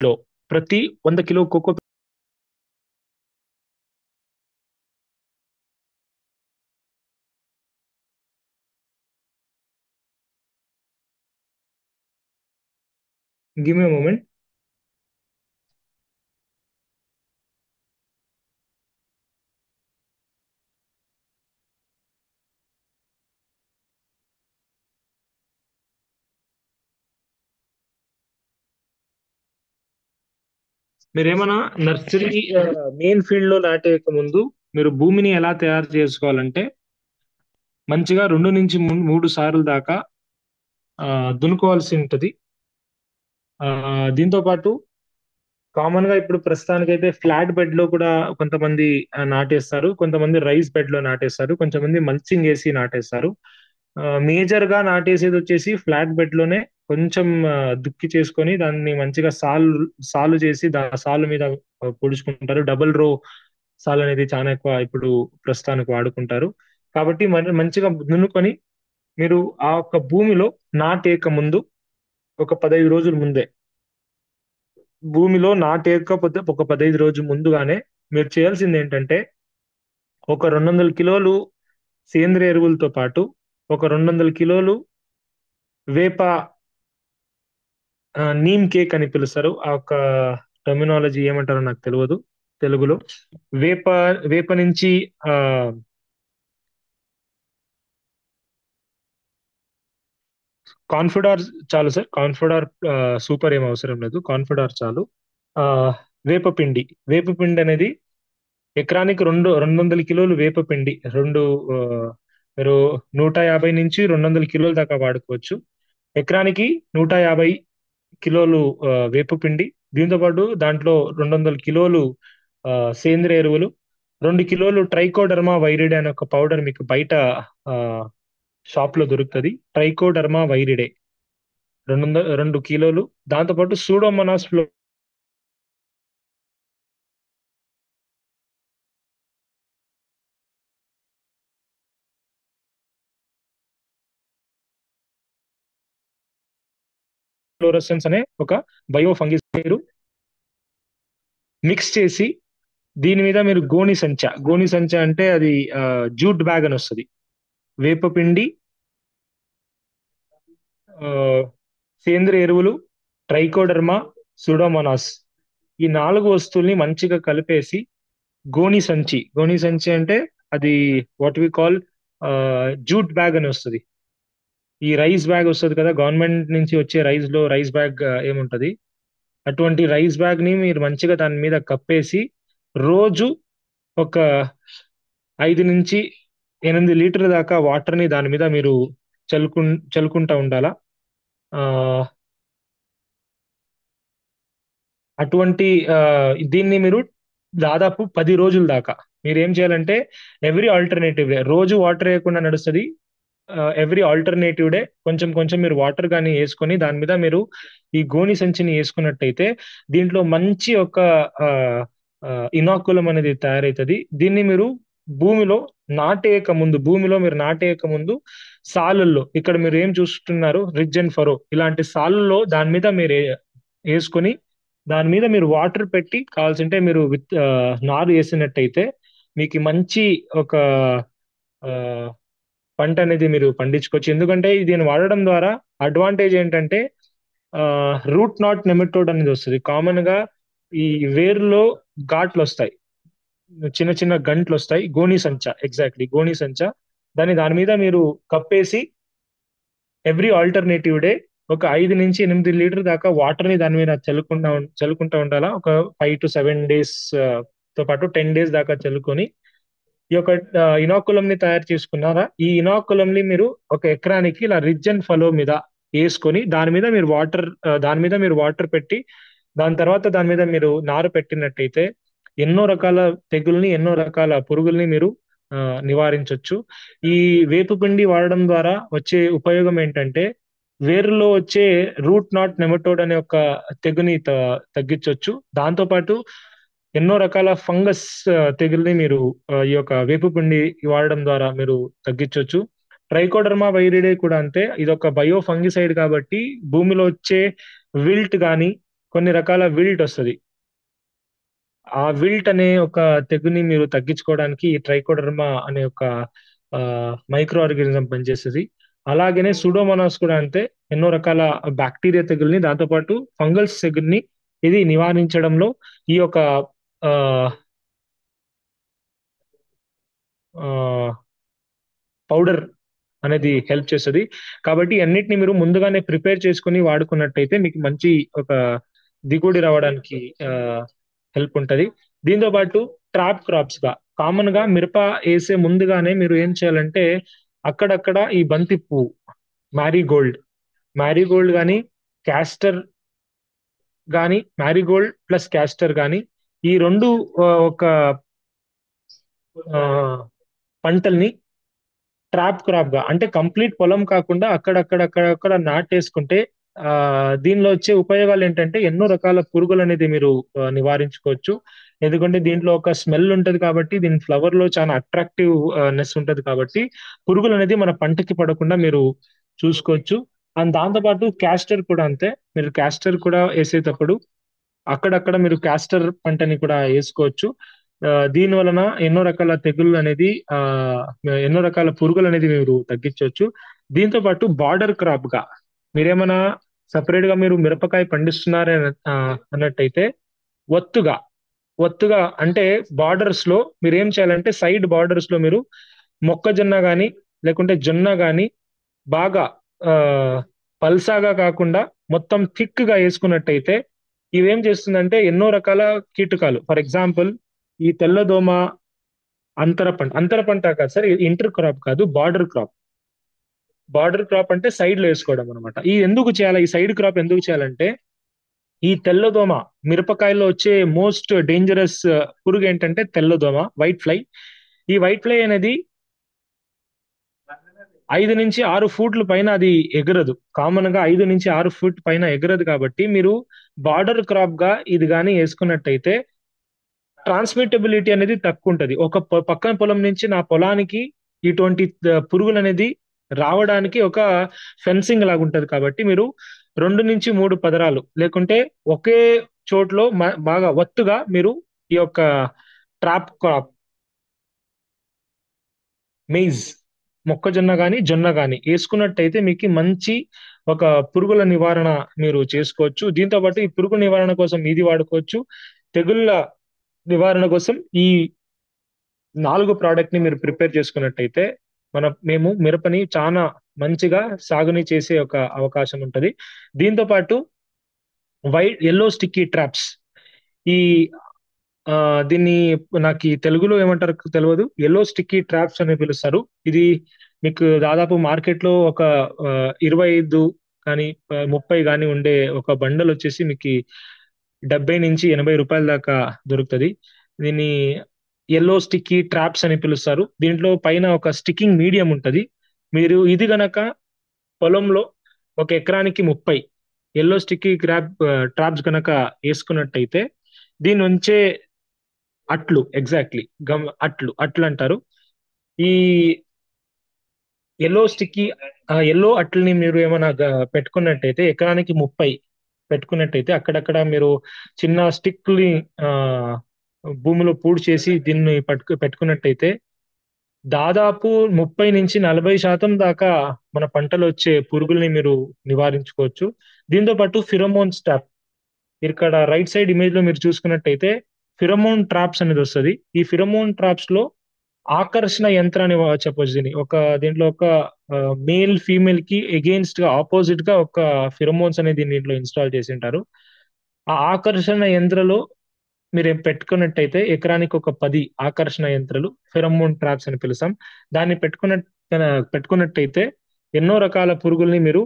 లో ప్రతి 100 kilo coco give me moment. మీరు ఏమైనా నర్సరీ మెయిన్ ఫీల్డ్ లో నాటేయక ముందు మీరు భూమిని ఎలా తయారు చేసుకోవాలంటే మంచిగా 2 నుంచి 3 సార్లు దాకా దున్నుకోవాల్సి ఉంటది. దీంతో పాటు కామన్ గా ఇప్పుడు ప్రస్తుతానికైతే ఫ్లాట్ బెడ్ లో కూడా కొంతమంది నాటేస్తారు, కొంతమంది రైస్ బెడ్ లో నాటేస్తారు, కొంతమంది మల్చింగ్ వేసి నాటేస్తారు. మేజర్ గా నాటేసేది వచ్చేసి ఫ్లాట్ బెడ్ లోనే కొంచెం దుక్కి చేసుకొని దాన్ని మంచిగా సాలు సాలు చేసి సాలు మీద పొడుచుకుంటారు. డబుల్ రో సాల్ అనేది చాలా ఎక్కువ ఇప్పుడు ప్రస్తుతానికి వాడుకుంటారు. కాబట్టి మరి మంచిగా దున్నుకొని మీరు ఆ ఒక్క భూమిలో నాటేయక ముందు ఒక 15 రోజుల ముందే భూమిలో నాటేయకపోతే ఒక 15 రోజుల ముందుగానే మీరు చేయాల్సిందేంటంటే ఒక 200 కిలోలు సేంద్రియ ఎరువులతో పాటు ఒక 200 కిలోలు వేప నీమ్ కేక్ అని పిలుస్తారు. ఆ యొక్క టర్మినాలజీ ఏమంటారో నాకు తెలవదు తెలుగులో. వేప వేప నుంచి ఆహ్, కాన్ఫిడార్ చాలు సార్. కాన్ఫిడార్ సూపర్ ఏం అవసరం లేదు. కాన్ఫిడార్ చాలు. ఆహ్, వేపపిండి. వేపపిండి అనేది ఎకరానికి 200 కిలోలు వేపపిండి. 2 ఆహ్, మీరు 150 నుంచి 200 కిలోల దాకా వాడుకోవచ్చు. ఎకరానికి 150 కిలోలు వేపపిండి. దీంతో పాటు దాంట్లో 200 కిలోలు సేంద్రియ ఎరువులు, 2 కిలోలు ట్రైకోడర్మా వైరిడే అనే ఒక పౌడర్ మీకు బయట ఆహ్, షాప్‌లో దొరుకుతది. ట్రైకోడర్మా వైరిడే 2 కిలోలు. దాంతో పాటు సూడోమోనాస్ ఫ్లోరోసెన్స్ అనే ఒక బయో ఫంగిసైడ్ మిక్స్ చేసి దీని మీద మీరు గోని సంచ అంటే అది జూట్ బ్యాగ్ అని వస్తది. వేపపిండి, ఆహ్, సేంద్రియ ఎరువులు, ట్రైకోడర్మా, సూడోమోనాస్ ఈ 4 వస్తువుల్ని మంచిగా కలిపేసి గోని సంచి అంటే అది what we call jute bag అని వస్తది. ఈ రైస్ బ్యాగ్ వస్తది కదా! గవర్నమెంట్ నుంచి వచ్చే రైస్ బ్యాగ్ ఏముంటది. అటువంటి రైస్ బ్యాగ్‌ని మీరు మంచిగా దాని మీద కప్పేసి రోజు ఒక 5-8 లీటర్ల దాకా వాటర్‌ని దాని మీద మీరు చల్లుకుంటా ఉండాలా. ఆహ్, అటువంటి దీన్ని మీరు దాదాపు 10 రోజుల దాకా మీరేం చేయాలంటే ఎవ్రీ ఆల్టర్‌నేటివ్ డే రోజు వాటర్ ఎయకుండా నడుస్తది. ఎవ్రీ ఆల్టర్‌నేటివ్ డే కొంచెం కొంచెం మీరు వాటర్ గాని యేసుకొని దాని మీద మీరు ఈ గోని సంచిని యేసుకున్నట్టయితే దీంట్లో మంచి ఒక ఆహ్, ఇనాక్యులం అనేది తయారైతది. దీన్ని మీరు భూమిలో భూమిలో మీరు నాటేయక ముందు సాలుల్లో ఇక్కడ మీరు ఏం చూస్తున్నారు రిడ్జ్ అండ్ ఫరో ఇలాంటి సాలుల్లో దాని మీద మీరు యేసుకొని దాని మీద మీరు వాటర్ పెట్టి కావాల్సింటే మీరు నారు యేసినట్టయితే మీకు మంచి ఒక ఆహ్, పంటనేది మీరు పండించుకోవచ్చు. ఎందుకంటే దీన్ని వాడడం ద్వారా అడ్వాంటేజ్ ఏంటంటే రూట్ నాట్ నెమటోడ్ అనేది వస్తది. కామన్‌గా ఈ వేరులో ఘాట్లొస్తాయి. చిన్న చిన్న గంట్లొస్తాయి. గోని సంచ. దాని మీద మీరు కప్పేసి ఎవ్రీ ఆల్టర్‌నేటివ్ డే ఒక 5-8 లీటర్ దాకా వాటర్‌ని దాని మీద చల్లుకుంటా ఉండాలా. ఒక 5-7 డేస్ తో పాటు 10 డేస్ దాకా చల్లుకొని ఈ యొక్క ఇనాకులంని తయారు చేసుకున్నారా? ఈ ఇనాకులంని మీరు ఒక ఎకరానికి ఇలా రిడ్జ్ అండ్ ఫలో మీద ఏసుకొని దాని మీద మీరు వాటర్ పెట్టి, దాని తర్వాత దాని మీద మీరు నారు పెట్టినట్టయితే ఎన్నో రకాల తెగుల్ని, ఎన్నో రకాల పురుగుల్ని మీరు నివారించొచ్చు. ఈ వేపపిండి వాడడం ద్వారా వచ్చే ఉపయోగం ఏంటంటే, వేరులో వచ్చే రూట్ నాట్ నెమటోడ్ అనే ఒక తెగుని తగ్గించొచ్చు. దాంతో పాటు ఎన్నో రకాల ఫంగస్ తెగుల్ని మీరు ఈ యొక్క వేపపిండి వాడడం ద్వారా మీరు తగ్గించొచ్చు. ట్రైకోడర్మా వైరిడే కూడా అంతే. ఇదొక బయో ఫంగిసైడ్ కాబట్టి భూమిలో వచ్చే విల్ట్ గాని, కొన్ని రకాల విల్ట్ ఒస్తది. ఆ విల్ట్ అనే ఒక తెగుని మీరు తగ్గించుకోవడానికి ఈ ట్రైకోడర్మా అనే ఒక మైక్రో ఆర్గానిజం పనిచేస్తది. అలాగనే సూడోమోనాస్ కూడా అంతే. ఎన్నో రకాల బాక్టీరియా తెగుల్ని, దాంతో పాటు ఫంగల్స్ తెగుల్ని ఇది నివారించడంలో ఈ యొక్క ఆహ్, ఆహ్, పౌడర్ అనేది హెల్ప్ చేస్తది. కాబట్టి అన్నిటిని మీరు ముందుగానే ప్రిపేర్ చేసుకొని వాడుకున్నట్టయితే మీకు మంచి ఒక దిగుబడి రావడానికి ఆహ్, హెల్ప్ ఉంటది. దీంతో పాటు ట్రాప్ క్రాప్స్‌గా కామన్‌గా మిరప ఏసే ముందుగానే మీరు ఏం చేయాలంటే అక్కడక్కడ ఈ బంతి పువ్వు, మారిగోల్డ్, మారిగోల్డ్ గాని, కాస్టర్ మారిగోల్డ్ ప్లస్ కాస్టర్ గాని ఈ 2 ఒక ఆహ్, పంటల్ని క్రాప్‌గా అంటే కంప్లీట్ పొలం కాకుండా అక్కడక్కడ నాటేసుకుంటే దీనిలో వచ్చే ఉపయోగాలేంటంటే ఎన్నో రకాల పురుగులనేది మీరు నివారించుకోవచ్చు. ఎందుకంటే దీంట్లో ఒక స్మెల్ ఉంటది కాబట్టి దీని ఫ్లవర్ లో చాలా అట్రాక్టివ్ నెస్ ఉంటది కాబట్టి పురుగులు అనేది మన పంటకి పడకుండా మీరు చూసుకోవచ్చు. అండ్ దాంతో పాటు క్యాస్టర్ కూడా అంతే. మీరు క్యాస్టర్ కూడా వేసేటప్పుడు అక్కడక్కడ మీరు క్యాస్టర్ పంటని కూడా వేసుకోవచ్చు. దీని వలన ఎన్నో రకాల తెగుళ్ళు అనేది ఎన్నో రకాల పురుగులు అనేది మీరు తగ్గించవచ్చు. దీంతో పాటు బార్డర్ క్రాప్ గా మీరేమైనా సపరేట్ గా మీరు మిరపకాయ పండిస్తున్నారని అన్నట్టయితే ఒత్తుగా ఒత్తుగా అంటే బార్డర్స్ లో మీరు ఏం చేయాలంటే సైడ్ బార్డర్స్ లో మీరు మొక్కజొన్న గాని లేకుంటే జొన్న గాని బాగా ఆ పల్సాగా కాకుండా మొత్తం థిక్ గా వేసుకున్నట్టయితే ఇవేం చేస్తుందంటే ఎన్నో రకాల కీటకాలు, ఫర్ ఎగ్జాంపుల్ ఈ తెల్లదోమ, అంతర పంట కాదు సార్, ఇంటర్ క్రాప్ కాదు, బార్డర్ క్రాప్. బార్డర్ క్రాప్ అంటే సైడ్ లో వేసుకోవడం అనమాట. ఈ ఎందుకు చేయాలి, ఈ సైడ్ క్రాప్ ఎందుకు చేయాలంటే ఈ తెల్లదోమ మిరపకాయల్లో వచ్చే మోస్ట్ డేంజరస్ పురుగు ఏంటంటే తెల్లదోమ, వైట్ ఫ్లై. ఈ వైట్ ఫ్లై అనేది 5 నుంచి 6 ఫూట్ల పైన అది ఎగరదు. కామన్ గా 5 నుంచి 6 ఫీట్ పైన ఎగరదు కాబట్టి మీరు బార్డర్ క్రాప్ గా ఇది గానీ వేసుకున్నట్టయితే ట్రాన్స్మిటబిలిటీ అనేది తక్కువ ఉంటది. ఒక పక్కన పొలం నుంచి నా పొలానికి ఇటువంటి పురుగులు అనేది రావడానికి ఒక ఫెన్సింగ్ లాగా ఉంటది కాబట్టి మీరు 2 నుంచి 3 పదరాలు లేకుంటే ఒకే చోట్లో బాగా ఒత్తుగా మీరు ఈ యొక్క ట్రాప్ క్రాప్, మెయిజ్, మొక్కజొన్న గాని జొన్న గాని వేసుకున్నట్టయితే మీకు మంచి ఒక పురుగుల నివారణ మీరు చేసుకోవచ్చు. దీంతో పాటు ఈ పురుగు నివారణ కోసం ఇది వాడుకోవచ్చు. తెగుళ్ళ నివారణ కోసం ఈ 4 ప్రోడక్ట్ ని మీరు ప్రిపేర్ చేసుకున్నట్టయితే మేము మిరపని చాలా మంచిగా సాగుని చేసే ఒక అవకాశం ఉంటది. దీంతో పాటు ఎల్లో స్టిక్కీ ట్రాప్స్, ఈ దీన్ని నాకు ఈ తెలుగులో ఏమంటారు తెలియదు, ఎల్లో స్టిక్కీ ట్రాప్స్ అని పిలుస్తారు. ఇది మీకు దాదాపు మార్కెట్ లో ఒక 25 కానీ 30 కానీ ఉండే ఒక బండల్ వచ్చేసి మీకు 70 నుంచి 80 రూపాయల దాకా దొరుకుతుంది. దీన్ని ఎల్లో స్టిక్కీ ట్రాప్స్ అని పిలుస్తారు. దీంట్లో పైన ఒక స్టిక్కింగ్ మీడియం ఉంటది. మీరు ఇది గనక పొలంలో ఒక ఎకరానికి 30 ఎల్లో స్టిక్కీ ట్రాప్స్ గనక వేసుకున్నట్టయితే దీని నుంచే అట్లు, ఎగ్జాక్ట్లీ అట్లు అంటారు. ఈ ఎల్లో అట్లని మీరు ఏమైనా పెట్టుకున్నట్టయితే ఎకరానికి 30 పెట్టుకున్నట్టయితే అక్కడక్కడ మీరు చిన్న స్టిక్ని ఆ భూమిలో పూడ్ చేసి దీన్ని పెట్టుకున్నట్టయితే దాదాపు 30 నుంచి 40% దాకా మన పంటలో వచ్చే పురుగుల్ని మీరు నివారించుకోవచ్చు. దీంతో పాటు ఫిరోమోన్ స్టాప్, ఇక్కడ రైట్ సైడ్ ఇమేజ్ లో మీరు చూసుకున్నట్టయితే ఫిరోమోన్ ట్రాప్స్ అనేది వస్తుంది. ఈ ఫిరోమోన్ ట్రాప్స్ లో ఆకర్షణ యంత్రాన్ని చెప్పొచ్చు. దీంట్లో ఒక మేల్ ఫీమేల్ కి ఎగెయిన్స్ట్ గా ఆపోజిట్ గా ఒక ఫిరోమోన్స్ అనేది దీంట్లో ఇన్స్టాల్ చేసి ఉంటారు. ఆ ఆకర్షణ యంత్రలో మీరు పెట్టుకున్నట్టయితే ఎకరానికి ఒక 10 ఆకర్షణ యంత్రాలు, ఫెరమోన్ ట్రాప్స్ అని పిలుస్తాం, దాన్ని పెట్టుకున్నట్టయితే ఎన్నో రకాల పురుగుల్ని మీరు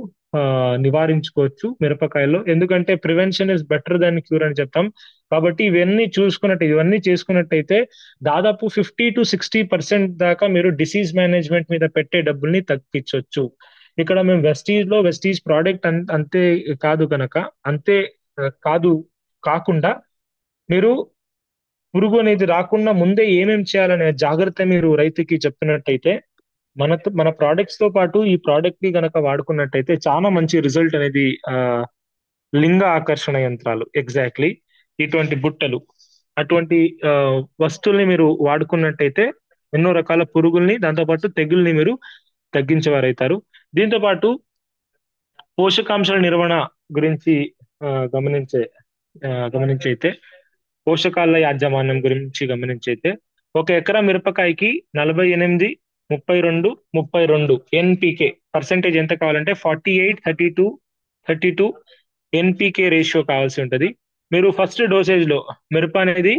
నివారించుకోవచ్చు మిరపకాయల్లో. ఎందుకంటే prevention is better than cure అని చెప్తాం. కాబట్టి ఇవన్నీ చేసుకున్నట్టయితే దాదాపు 50 to 60% దాకా మీరు డిసీజ్ మేనేజ్మెంట్ మీద పెట్టే డబ్బుల్ని తగ్గించవచ్చు. ఇక్కడ మేము వెస్టీజ్ ప్రోడక్ట్ అంతే కాదు గనక అంతే కాదు కాకుండా మీరు పురుగు అనేది రాకుండా ముందే ఏమేం చేయాలనే జాగ్రత్త మీరు రైతుకి చెప్తున్నట్టయితే మన ప్రోడక్ట్స్ తో పాటు ఈ ప్రోడక్ట్ ని గనక వాడుకున్నట్టయితే చాలా మంచి రిజల్ట్ అనేది లింగ ఆకర్షణ యంత్రాలు, ఎగ్జాక్ట్లీ ఇటువంటి బుట్టలు, అటువంటి వస్తువుల్ని మీరు వాడుకున్నట్టయితే ఎన్నో రకాల పురుగుల్ని దాంతోపాటు తెగుల్ని మీరు తగ్గించేవారైతారు. దీంతో పాటు పోషకాంశాల నిర్వహణ గురించి గమనించైతే పోషకాల యాజమాన్యం గురించి గమనించైతే ఒక ఎకరా మిరపకాయకి 48, 32, 32 ఎన్పికే పర్సెంటేజ్ ఎంత కావాలంటే 48, 32 ఎన్పికే రేషియో కావాల్సి ఉంటది. మీరు ఫస్ట్ డోసేజ్ లో మిరప అనేది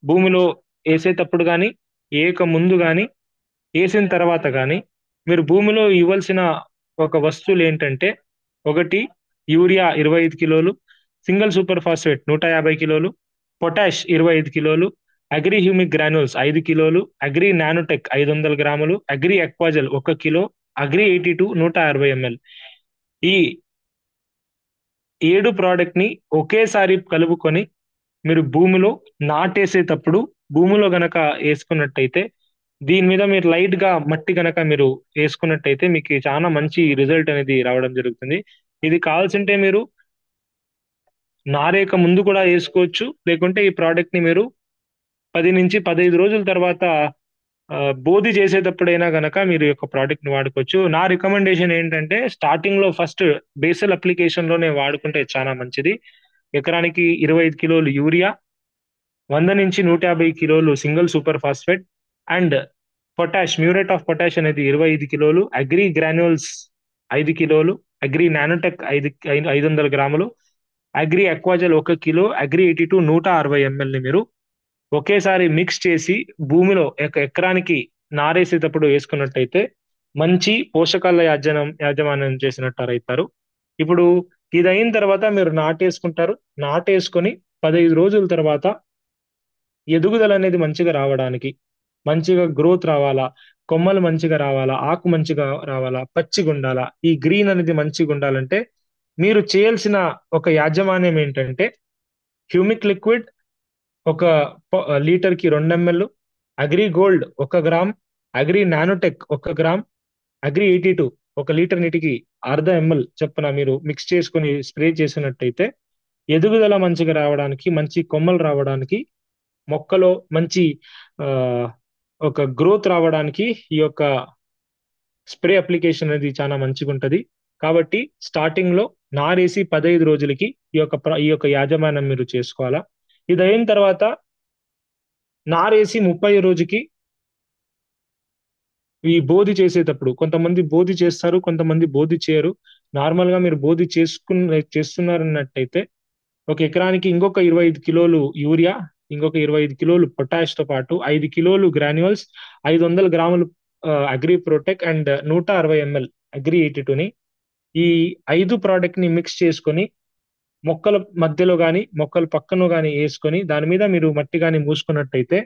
భూమిలో వేసేటప్పుడు కానీ వేయక ముందు కానీ వేసిన తర్వాత కానీ మీరు భూమిలో ఇవ్వాల్సిన ఒక వస్తువులు ఏంటంటే, ఒకటి యూరియా 25 కిలోలు, సింగిల్ సూపర్ ఫాస్ఫేట్ 150 కిలోలు, పొటాష్ 25 కిలోలు, అగ్రి హ్యూమిక్ గ్రాన్యూల్స్ 5 కిలోలు, అగ్రి నానోటెక్ 500 గ్రాములు, అగ్రి ఎక్వాజల్ 1 కిలో, అగ్రి 82 160 ml. ఈ 7 ప్రోడక్ట్ ని ఒకేసారి కలుపుకొని మీరు భూమిలో నాటేసేటప్పుడు భూమిలో గనక వేసుకున్నట్టయితే దీని మీద మీరు లైట్ గా మట్టి గనక మీరు వేసుకున్నట్టయితే మీకు చాలా మంచి రిజల్ట్ అనేది రావడం జరుగుతుంది. ఇది కావాల్సింటే మీరు నారేక ముందు కూడా వేసుకోవచ్చు. లేకుంటే ఈ ప్రోడక్ట్ ని మీరు 10 నుంచి 15 రోజుల తర్వాత బోధి చేసేటప్పుడైనా గనక మీరు ఈ యొక్క ప్రోడక్ట్ ని వాడుకోవచ్చు. నా రికమెండేషన్ ఏంటంటే స్టార్టింగ్ లో ఫస్ట్ బేసల్ అప్లికేషన్ లోనే వాడుకుంటే చాలా మంచిది. ఎకరానికి 25 కిలోలు యూరియా, 100 నుంచి 150 కిలోలు single super phosphate and muriate of potash అనేది 25 కిలోలు, అగ్రి గ్రాన్యూల్స్ 5 కిలోలు, అగ్రి నానోటెక్ 500 గ్రాములు, అగ్రి అక్వాజల్ 1 కిలో, అగ్రి 82 160 ఎంఎల్ ని మీరు ఒకేసారి మిక్స్ చేసి భూమిలో ఎకరానికి నారేసేటప్పుడు వేసుకున్నట్టయితే మంచి పోషకాల యాజమాన్యం చేసినట్టు అవుతారు. ఇప్పుడు ఇది అయిన తర్వాత మీరు నాటేసుకుంటారు. నాటేసుకొని 15 రోజుల తర్వాత ఎదుగుదల అనేది మంచిగా రావడానికి, మంచిగా గ్రోత్ రావాలా, కొమ్మలు మంచిగా రావాలా, ఆకు మంచిగా రావాలా, పచ్చిగా ఉండాలా, ఈ గ్రీన్ అనేది మంచిగా ఉండాలంటే మీరు చేయాల్సిన ఒక యాజమాన్యం ఏంటంటే హ్యూమిక్ లిక్విడ్ ఒక లీటర్ కి 2 ML, agri gold 1 gram, agri nanotech 1 gram, agri 82 1 litre నీటికి అర్ధ ఎంఎల్ చొప్పున మీరు మిక్స్ చేసుకుని స్ప్రే చేసినట్టయితే ఎదుగుదల మంచిగా రావడానికి, మంచి కొమ్మలు రావడానికి, మొక్కలో మంచి ఆ, ఒక గ్రోత్ రావడానికి ఈ యొక్క స్ప్రే అప్లికేషన్ అనేది చాలా మంచిగా ఉంటది. కాబట్టి స్టార్టింగ్ లో నారేసి 15 రోజులకి ఈ యొక్క యాజమాన్యం మీరు చేసుకోవాలా. ఇది అయిన తర్వాత నారేసి 30 రోజుకి ఈ బోధి చేసేటప్పుడు కొంతమంది బోధి చేస్తారు, కొంతమంది బోధి చేయరు. నార్మల్ గా మీరు బోధి చేస్తున్నారన్నట్టయితే ఒక ఎకరానికి ఇంకొక 25 కిలోలు యూరియా, ఇంకొక 25 కిలోలు పొటాష్ తో పాటు 5 కిలోలు గ్రాన్యువల్స్, 500 గ్రాములు agri protect and 160 ml agri 82ని ఈ 5 ప్రోడక్ట్ ని మిక్స్ చేసుకొని మొక్కల మధ్యలో గాని మొక్కల పక్కన గాని వేసుకొని దాని మీద మీరు మట్టి గాని మూసుకున్నట్టయితే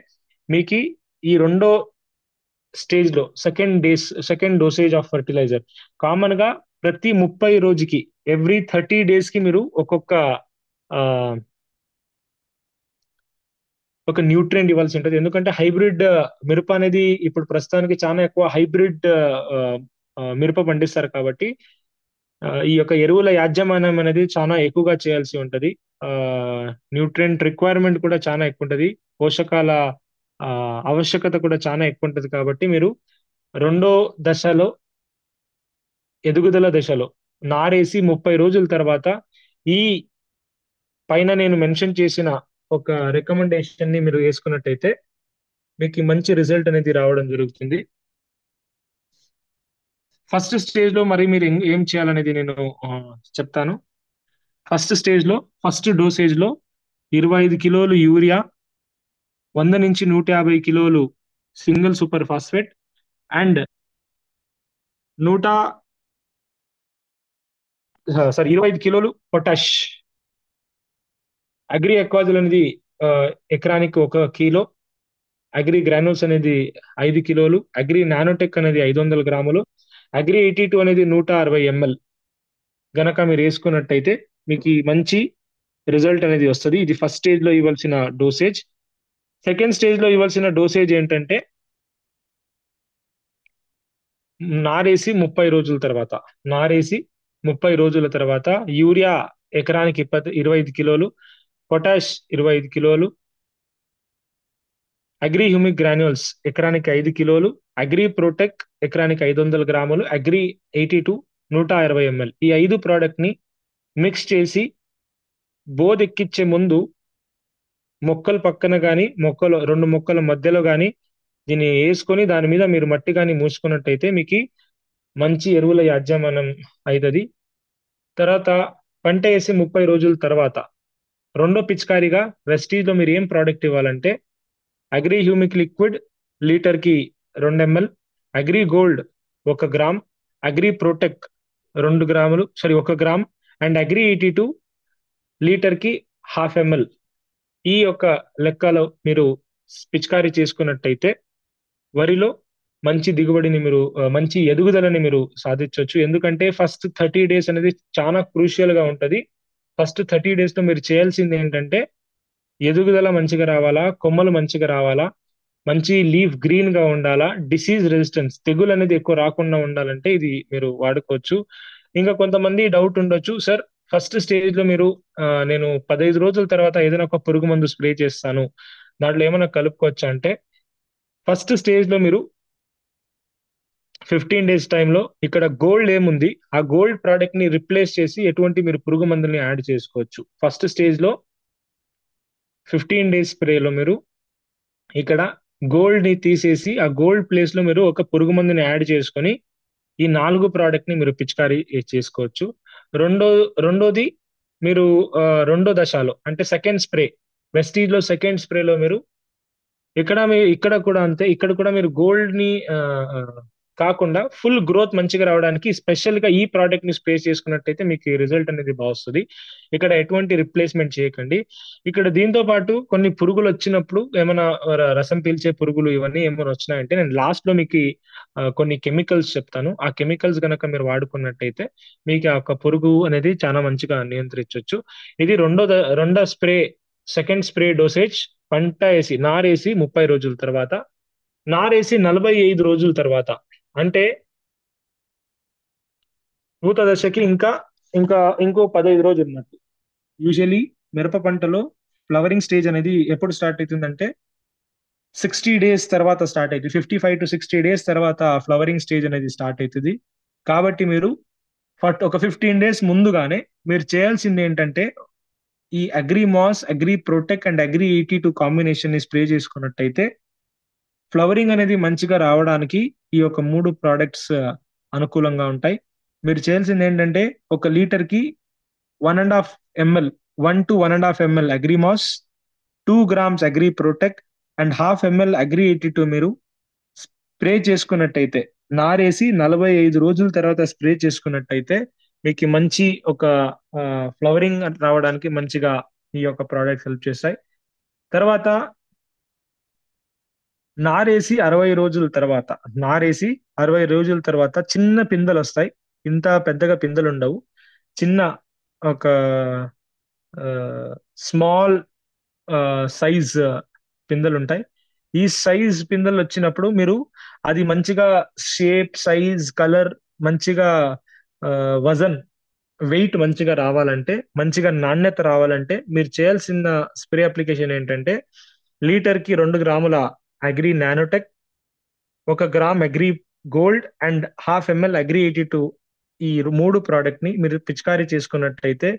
మీకు ఈ రెండో స్టేజ్ లో second dosage of fertilizer common గా ప్రతి 30 రోజుకి ఎవ్రీ 30 డేస్ కి మీరు ఒక్కొక్క ఆ, ఒక న్యూట్రియంట్ ఇవ్వాల్సి ఉంటుంది. ఎందుకంటే హైబ్రిడ్ మిరప అనేది ఇప్పుడు ప్రస్తుతానికి చాలా ఎక్కువ హైబ్రిడ్ మిరప పండిస్తారు కాబట్టి ఈ యొక్క ఎరువుల యాజమాన్యం అనేది చాలా ఎక్కువగా చేయాల్సి ఉంటది. ఆ న్యూట్రియంట్ రిక్వైర్మెంట్ కూడా చాలా ఎక్కువ ఉంటది. పోషకాల ఆ, ఆవశ్యకత కూడా చాలా ఎక్కువ ఉంటది. కాబట్టి మీరు రెండో దశలో ఎదుగుదల దశలో నారేసి 30 రోజుల తర్వాత ఈ పైన నేను మెన్షన్ చేసిన ఒక రికమెండేషన్ ని మీరు వేసుకున్నట్టయితే మీకు మంచి రిజల్ట్ అనేది రావడం జరుగుతుంది. ఫస్ట్ స్టేజ్ లో మరి మీరు ఏం చేయాలనేది నేను చెప్తాను. ఫస్ట్ స్టేజ్ లో ఫస్ట్ డోసేజ్ లో 25 కిలోలు యూరియా, 100 నుంచి 150 కిలోలు సింగిల్ సూపర్ ఫాస్ఫేట్ అండ్ నూట 25 కిలోలు పొటాష్, అగ్రి అక్వాజల్ అనేది ఆ, ఎకరానికి 1 కిలో, అగ్రి గ్రాన్యూల్స్ అనేది 5 కిలోలు, అగ్రి నానోటెక్ అనేది 500 గ్రాములు, అగ్రి 82 అనేది 160 ఎంఎల్ గనక మీరు వేసుకున్నట్టయితే మీకు ఈ మంచి రిజల్ట్ అనేది వస్తుంది. ఇది ఫస్ట్ స్టేజ్ లో ఇవ్వాల్సిన డోసేజ్. సెకండ్ స్టేజ్ లో ఇవ్వాల్సిన డోసేజ్ ఏంటంటే నారేసి 30 రోజుల తర్వాత నారేసి 30 రోజుల తర్వాత యూరియా ఎకరానికి 25 కిలోలు, పొటాష్ 25 కిలోలు, అగ్రి హ్యూమిక్ గ్రాన్యూల్స్ ఎకరానికి 5 కిలోలు, అగ్రి ప్రోటెక్ ఎకరానికి 500 గ్రాములు, అగ్రి 82 160 ఎంఎల్ ఈ 5 ప్రోడక్ట్ ని మిక్స్ చేసి బోదెక్కిచ్చే ముందు మొక్కల పక్కన గాని రెండు మొక్కల మధ్యలో గాని దీన్ని వేసుకొని దాని మీద మీరు మట్టి గాని మూసుకున్నట్టయితే మీకు మంచి ఎరువుల యాజమాన్యం అవుతుంది. తర్వాత పంట వేసి 30 రోజుల తర్వాత రెండో పిచికారిగా వెస్టీజ్ లో మీరు ఏం ప్రోడక్ట్ ఇవ్వాలంటే అగ్రి హ్యూమిక్ లిక్విడ్ లీటర్ కి 2 ML, agri gold 1 gram, agri ప్రోటెక్ 2 గ్రాములు 1 గ్రామ్ అండ్ అగ్రి 82 లీటర్ కి హాఫ్ ఎంఎల్ ఈ యొక్క లెక్కలో మీరు పిచికారీ చేసుకున్నట్టయితే వరిలో మంచి దిగుబడిని మీరు మంచి ఎదుగుదలని మీరు సాధించవచ్చు. ఎందుకంటే ఫస్ట్ 30 డేస్ అనేది చాలా క్రూషియల్ గా ఉంటది. ఫస్ట్ 30 డేస్ లో మీరు చేయాల్సింది ఏంటంటే ఎదుగుదల మంచిగా రావాలా, కొమ్మలు మంచిగా రావాలా, మంచి లీఫ్ గ్రీన్ గా ఉండాలా, డిసీజ్ రెసిస్టెన్స్ తెగులు అనేది ఎక్కువ రాకుండా ఉండాలంటే ఇది మీరు వాడుకోవచ్చు. ఇంకా కొంతమంది డౌట్ ఉండొచ్చు, సార్ ఫస్ట్ స్టేజ్ లో మీరు నేను 15 రోజుల తర్వాత ఏదైనా ఒక పురుగు మందు స్ప్రే చేస్తాను, దాంట్లో ఏమైనా కలుపుకోవచ్చా అంటే, ఫస్ట్ స్టేజ్ లో మీరు 15 డేస్ టైంలో ఇక్కడ గోల్డ్ ఏముంది, ఆ గోల్డ్ ప్రోడక్ట్ ని రిప్లేస్ చేసి ఎటువంటి మీరు పురుగు మందుల్ని యాడ్ చేసుకోవచ్చు. ఫస్ట్ స్టేజ్ లో 15 డేస్ స్ప్రేలో మీరు ఇక్కడ గోల్డ్ ని తీసేసి ఆ గోల్డ్ ప్లేస్ లో మీరు ఒక పురుగు మందుని యాడ్ చేసుకొని ఈ 4 ప్రోడక్ట్ ని మీరు పిచికారీ చేసుకోవచ్చు. రెండో రెండోది మీరు రెండో దశలో అంటే సెకండ్ స్ప్రే, వెస్టీజ్ లో సెకండ్ స్ప్రేలో మీరు ఇక్కడ కూడా అంతే. ఇక్కడ కూడా మీరు గోల్డ్ ని కాకుండా ఫుల్ గ్రోత్ మంచిగా రావడానికి స్పెషల్ గా ఈ ప్రోడక్ట్ ని స్ప్రే చేసుకున్నట్టయితే మీకు రిజల్ట్ అనేది బాగా వస్తుంది. ఇక్కడ ఎటువంటి రిప్లేస్మెంట్ చేయకండి. ఇక్కడ దీంతో పాటు కొన్ని పురుగులు వచ్చినప్పుడు ఏమైనా రసం పీల్చే పురుగులు ఇవన్నీ ఏమైనా వచ్చినాయంటే నేను లాస్ట్ లో మీకు కొన్ని కెమికల్స్ చెప్తాను. ఆ కెమికల్స్ గనక మీరు వాడుకున్నట్టయితే మీకు ఆ యొక్క పురుగు అనేది చాలా మంచిగా నియంత్రించవచ్చు. ఇది రెండో స్ప్రే, సెకండ్ స్ప్రే డోసేజ్ పంట వేసి నారేసి 30 రోజుల తర్వాత, నారేసి 45 రోజుల తర్వాత, అంటే పూత దశకి ఇంకా ఇంకా ఇంకో 15 రోజులు ఉన్నట్టు. యూజువలీ మిరప పంటలో ఫ్లవరింగ్ స్టేజ్ అనేది ఎప్పుడు స్టార్ట్ అవుతుందంటే 60 డేస్ తర్వాత స్టార్ట్ అవుతుంది. 55 to 60 డేస్ తర్వాత ఫ్లవరింగ్ స్టేజ్ అనేది స్టార్ట్ అవుతుంది. కాబట్టి మీరు ఒక 15 డేస్ ముందుగానే మీరు చేయాల్సింది ఏంటంటే ఈ Agrimas, agri protect and agri 82 combination ని స్ప్రే చేసుకున్నట్టయితే ఫ్లవరింగ్ అనేది మంచిగా రావడానికి ఈ యొక్క 3 ప్రోడక్ట్స్ అనుకూలంగా ఉంటాయి. మీరు చేయాల్సింది ఏంటంటే ఒక లీటర్ కి 1.5 ml, 1 to 1.5 ml Agrimas, 2 grams agri protect and 0.5 ml agri 82 మీరు స్ప్రే చేసుకున్నట్టయితే, నారేసి 45 రోజుల తర్వాత స్ప్రే చేసుకున్నట్టయితే మీకు మంచి ఒక ఫ్లవరింగ్ రావడానికి మంచిగా ఈ యొక్క ప్రోడక్ట్స్ హెల్ప్ చేస్తాయి. తర్వాత నారేసి 60 రోజుల తర్వాత, నారేసి 60 రోజుల తర్వాత చిన్న పిందెలు వస్తాయి. ఇంత పెద్దగా పిందెలు ఉండవు. చిన్న ఒక స్మాల్ సైజ్ పిందెలు ఉంటాయి. ఈ సైజ్ పిందెలు వచ్చినప్పుడు మీరు అది మంచిగా షేప్, సైజ్, కలర్ మంచిగా ఆ, వజన్, వెయిట్ మంచిగా రావాలంటే, మంచిగా నాణ్యత రావాలంటే మీరు చేయాల్సిన స్ప్రే అప్లికేషన్ ఏంటంటే లీటర్ కి 2 గ్రాముల agri nanotech, 1 gram agri gold and 0.5 ml agri 82, ఈ 3 ప్రోడక్ట్ ని మీరు పిచికారీ చేసుకున్నట్టయితే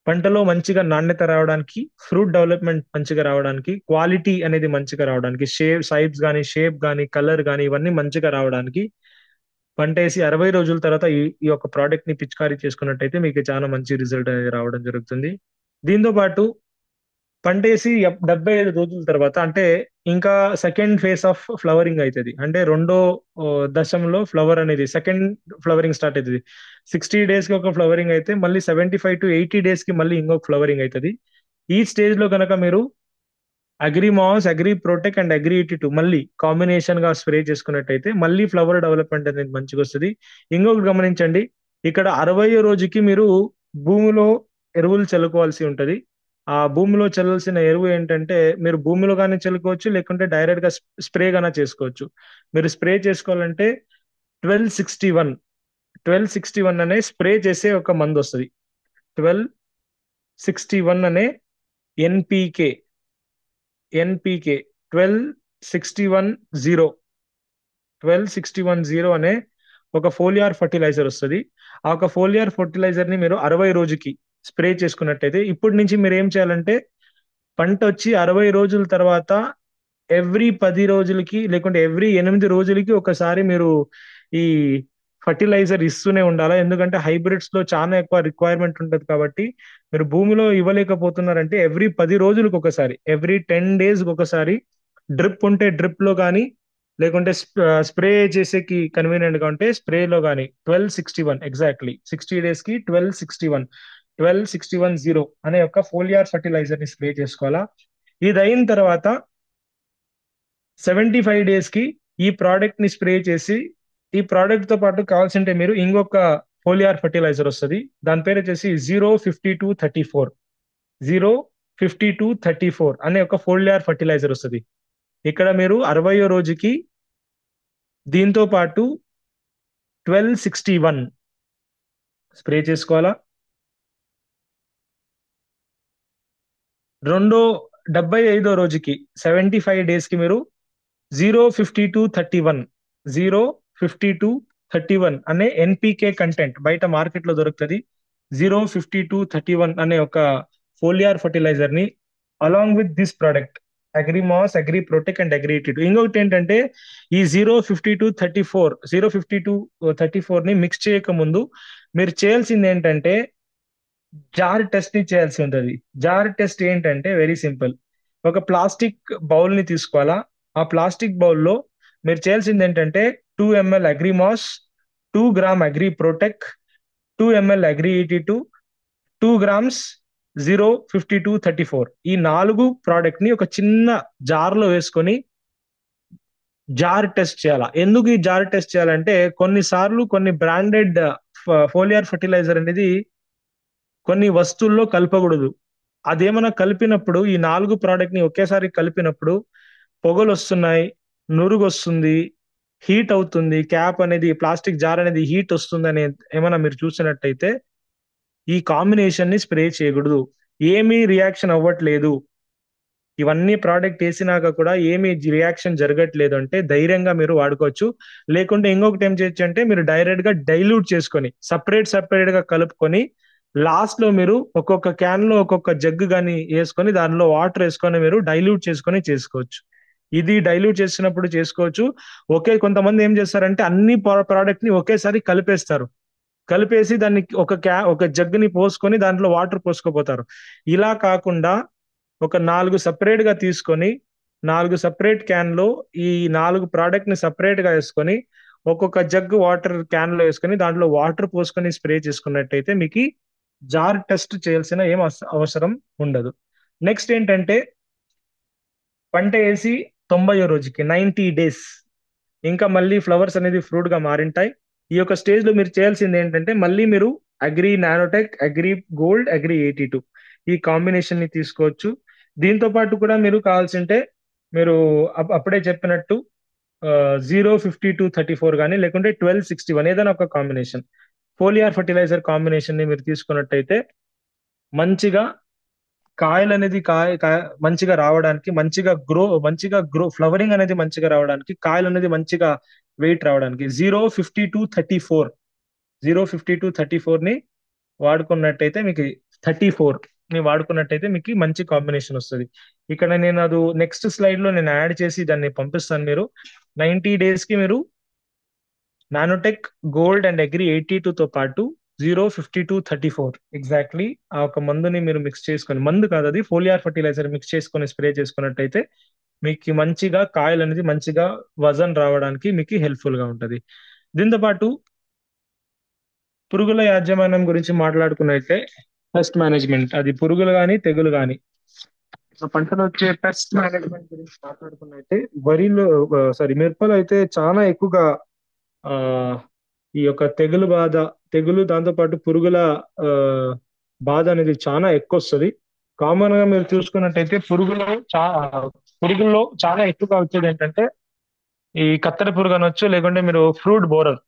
పంటలో మంచిగా నాణ్యత రావడానికి, ఫ్రూట్ డెవలప్మెంట్ మంచిగా రావడానికి, క్వాలిటీ అనేది మంచిగా రావడానికి, సైజ్ కానీ, షేప్ కానీ, కలర్ కానీ ఇవన్నీ మంచిగా రావడానికి పంట వేసి 60 రోజుల తర్వాత ఈ యొక్క ప్రోడక్ట్ ని పిచికారీ చేసుకున్నట్టయితే మీకు చాలా మంచి రిజల్ట్ అనేది రావడం జరుగుతుంది. దీంతో పాటు పంటేసి 75 రోజుల తర్వాత అంటే ఇంకా సెకండ్ ఫేజ్ ఆఫ్ ఫ్లవరింగ్ అవుతుంది. అంటే రెండో దశంలో ఫ్లవర్ అనేది సెకండ్ ఫ్లవరింగ్ స్టార్ట్ అవుతుంది. 60 డేస్ కి ఒక ఫ్లవరింగ్ అయితే మళ్ళీ 75 to 80 డేస్ కి మళ్ళీ ఇంకొక ఫ్లవరింగ్ అవుతుంది. ఈ స్టేజ్ లో కనుక మీరు అగ్రిమాస్, అగ్రి ప్రొటెక్ అండ్ అగ్రి 82 మళ్ళీ కాంబినేషన్ గా స్ప్రే చేసుకున్నట్టయితే మళ్ళీ ఫ్లవర్ డెవలప్మెంట్ అనేది మంచిగా వస్తుంది. ఇంకొకటి గమనించండి, ఇక్కడ 60 రోజుకి మీరు భూమిలో ఎరువులు చల్లుకోవాల్సి ఉంటది. ఆ భూమిలో చల్లాల్సిన ఎరువు ఏంటంటే మీరు భూమిలో కానీ చల్లుకోవచ్చు, లేకుంటే డైరెక్ట్ గా స్ప్రే గానా చేసుకోవచ్చు. మీరు స్ప్రే చేసుకోవాలంటే 1261 1261 అనే స్ప్రే చేసే ఒక మందు వస్తుంది. 1261 అనే ఎన్పికే ఎన్పికే 1261 1261 అనే ఒక ఫోలియార్ ఫర్టిలైజర్ వస్తుంది. ఆ ఒక ఫోలియార్ ఫర్టిలైజర్ ని మీరు 60 రోజుకి స్ప్రే చేసుకున్నట్టయితే ఇప్పటి నుంచి మీరు ఏం చేయాలంటే పంట వచ్చి 60 రోజుల తర్వాత ఎవ్రీ 10 రోజులకి లేకుంటే ఎవ్రీ 8 రోజులకి ఒకసారి మీరు ఈ ఫర్టిలైజర్ ఇస్తూనే ఉండాలి. ఎందుకంటే హైబ్రిడ్స్ లో చాలా ఎక్కువ రిక్వైర్మెంట్ ఉంటుంది కాబట్టి మీరు భూమిలో ఇవ్వలేకపోతున్నారంటే ఎవ్రీ 10 రోజులకు ఒకసారి, ఎవ్రీ 10 డేస్ ఒకసారి డ్రిప్ ఉంటే డ్రిప్ లో కానీ, లేకుంటే స్ప్రే చేసేకి కన్వీనియంట్ గా ఉంటే స్ప్రేలో కానీ 1261 ఎగ్జాక్ట్లీ 60 డేస్ కి 1261 అనే ఒక ఫోలియార్ ఫర్టిలైజర్ ని స్ప్రే చేసుకోవాలా. ఇది అయిన తర్వాత 75 డేస్ కి ఈ ప్రోడక్ట్ ని స్ప్రే చేసి, ఈ ప్రోడక్ట్ తో పాటు కావాల్సింటే మీరు ఇంకొక ఫోలియార్ ఫర్టిలైజర్ వస్తుంది. దాని పేరు వచ్చేసి 05234, 5234 అనే ఒక ఫోలియార్ ఫర్టిలైజర్ వస్తుంది. ఇక్కడ మీరు 60వ రోజుకి దీంతో పాటు 1261 స్ప్రే చేసుకోవాలా. రెండో 75వ రోజుకి 75 డేస్ కి మీరు 05231 05231 అనే ఎన్పికే కంటెంట్ బయట మార్కెట్ లో దొరుకుతుంది. 05231 అనే ఒక ఫోలియార్ ఫర్టిలైజర్ ని along with this product Agrimas, agri protect and agri 82. ఇంకొకటి ఏంటంటే ఈ 05234 ని మిక్స్ చేయక ముందు మీరు చేయాల్సింది ఏంటంటే జార్ టెస్ట్ ని చేయాల్సి ఉంటుంది. జార్ టెస్ట్ ఏంటంటే వెరీ సింపుల్. ఒక ప్లాస్టిక్ బౌల్ ని తీసుకోవాలా. ఆ ప్లాస్టిక్ బౌల్లో మీరు చేయాల్సింది ఏంటంటే 2 ml Agrimas, 2 gram agri protect, 2 ml agri 82, 2 grams 05234 ఈ 4 ప్రోడక్ట్ ని ఒక చిన్న జార్ లో వేసుకొని జార్ టెస్ట్ చేయాలా. ఎందుకు ఈ జార్ టెస్ట్ చేయాలంటే కొన్నిసార్లు కొన్ని బ్రాండెడ్ ఫోలియర్ ఫర్టిలైజర్ అనేది కొన్ని వస్తువుల్లో కలపకూడదు. అదేమైనా కలిపినప్పుడు ఈ 4 ప్రోడక్ట్ ని ఒకేసారి కలిపినప్పుడు పొగలు వస్తున్నాయి, నురుగు వస్తుంది, హీట్ అవుతుంది, క్యాప్ అనేది ప్లాస్టిక్ జార్ అనేది హీట్ వస్తుంది అని ఏమైనా మీరు చూసినట్టయితే ఈ కాంబినేషన్ ని స్ప్రే చేయకూడదు. ఏమీ రియాక్షన్ అవ్వట్లేదు, ఇవన్నీ ప్రోడక్ట్ వేసినాక కూడా ఏమి రియాక్షన్ జరగట్లేదు అంటే ధైర్యంగా మీరు వాడుకోవచ్చు. లేకుంటే ఇంకొకటి ఏం చేయొచ్చు అంటే మీరు డైరెక్ట్ గా డైల్యూట్ చేసుకొని సపరేట్ గా కలుపుకొని లాస్ట్ లో మీరు ఒక్కొక్క క్యాన్ లో ఒక్కొక్క జగ్గు కానీ వేసుకొని దానిలో వాటర్ వేసుకొని మీరు డైల్యూట్ చేసుకొని చేసుకోవచ్చు. ఇది డైల్యూట్ చేసినప్పుడు చేసుకోవచ్చు. కొంతమంది ఏం చేస్తారంటే అన్ని ప్రోడక్ట్ ని ఒకేసారి కలిపేస్తారు. కలిపేసి దాన్ని ఒక జగ్గుని పోసుకొని దాంట్లో వాటర్ పోసుకోపోతారు. ఇలా కాకుండా ఒక 4 సపరేట్ గా తీసుకొని 4 సపరేట్ క్యాన్ లో ఈ 4 ప్రోడక్ట్ ని సపరేట్ గా వేసుకొని ఒక్కొక్క జగ్ వాటర్ క్యాన్ లో వేసుకొని దాంట్లో వాటర్ పోసుకొని స్ప్రే చేసుకున్నట్టయితే మీకు జార్ టెస్ట్ చేయాల్సిన అవసరం ఉండదు. నెక్స్ట్ ఏంటంటే పంట వేసి 90వ రోజుకి 90 డేస్ ఇంకా మళ్ళీ ఫ్లవర్స్ అనేది ఫ్రూట్ గా మారింటాయి. ఈ యొక్క స్టేజ్ లో మీరు చేయాల్సింది ఏంటంటే మళ్ళీ మీరు agri nanotech, agri gold, agri 82 ఈ కాంబినేషన్ ని తీసుకోవచ్చు. దీంతో పాటు కూడా మీరు కావాల్సింటే మీరు అప్పుడే చెప్పినట్టు 05234 కానీ లేకుంటే 1261 ఏదైనా ఒక కాంబినేషన్ ఫోలియార్ ఫర్టిలైజర్ కాంబినేషన్ ని మీరు తీసుకున్నట్టయితే మంచిగా కాయలు అనేది మంచిగా రావడానికి, మంచిగా గ్రో ఫ్లవరింగ్ అనేది మంచిగా రావడానికి, కాయలు అనేది మంచిగా వెయిట్ రావడానికి 05234 ని వాడుకున్నట్టయితే మీకు 34 ని వాడుకున్నట్టయితే మీకు మంచి కాంబినేషన్ వస్తుంది. ఇక్కడ నేను అది నెక్స్ట్ స్లైడ్ లో నేను యాడ్ చేసి దాన్ని పంపిస్తాను. మీరు 90 డేస్ కి మీరు నానోటెక్, గోల్డ్ అండ్ అగ్రి 82తో పాటు 05234 ఎగ్జాక్ట్లీ ఆ ఒక మందుని మీరు మిక్స్ చేసుకొని, మందు కాదు అది ఫోలియార్ ఫర్టిలైజర్ మిక్స్ చేసుకొని స్ప్రే చేసుకున్నట్టయితే మీకు మంచిగా కాయలు అనేది మంచిగా వజన్ రావడానికి మీకు హెల్ప్ఫుల్ గా ఉంటది. దీంతో పాటు పురుగుల యాజమాన్యం గురించి మాట్లాడుకున్నట్టే పెస్ట్ మేనేజ్మెంట్, అది పురుగులు కానీ తెగులు కానీ పంటలో వచ్చే పెస్ట్ మేనేజ్మెంట్ గురించి మాట్లాడుకున్నట్టే వరిలో మిరపలో అయితే చాలా ఎక్కువగా ఆ ఈ యొక్క తెగులు దాంతో పాటు పురుగుల ఆ బాధ అనేది చాలా ఎక్కువ వస్తుంది. కామన్ గా మీరు చూసుకున్నట్టయితే పురుగుల్లో చాలా ఎక్కువగా వచ్చేది ఏంటంటే ఈ కత్తెర పురుగు అనొచ్చు, లేకుంటే మీరు ఫ్రూట్ బోరర్,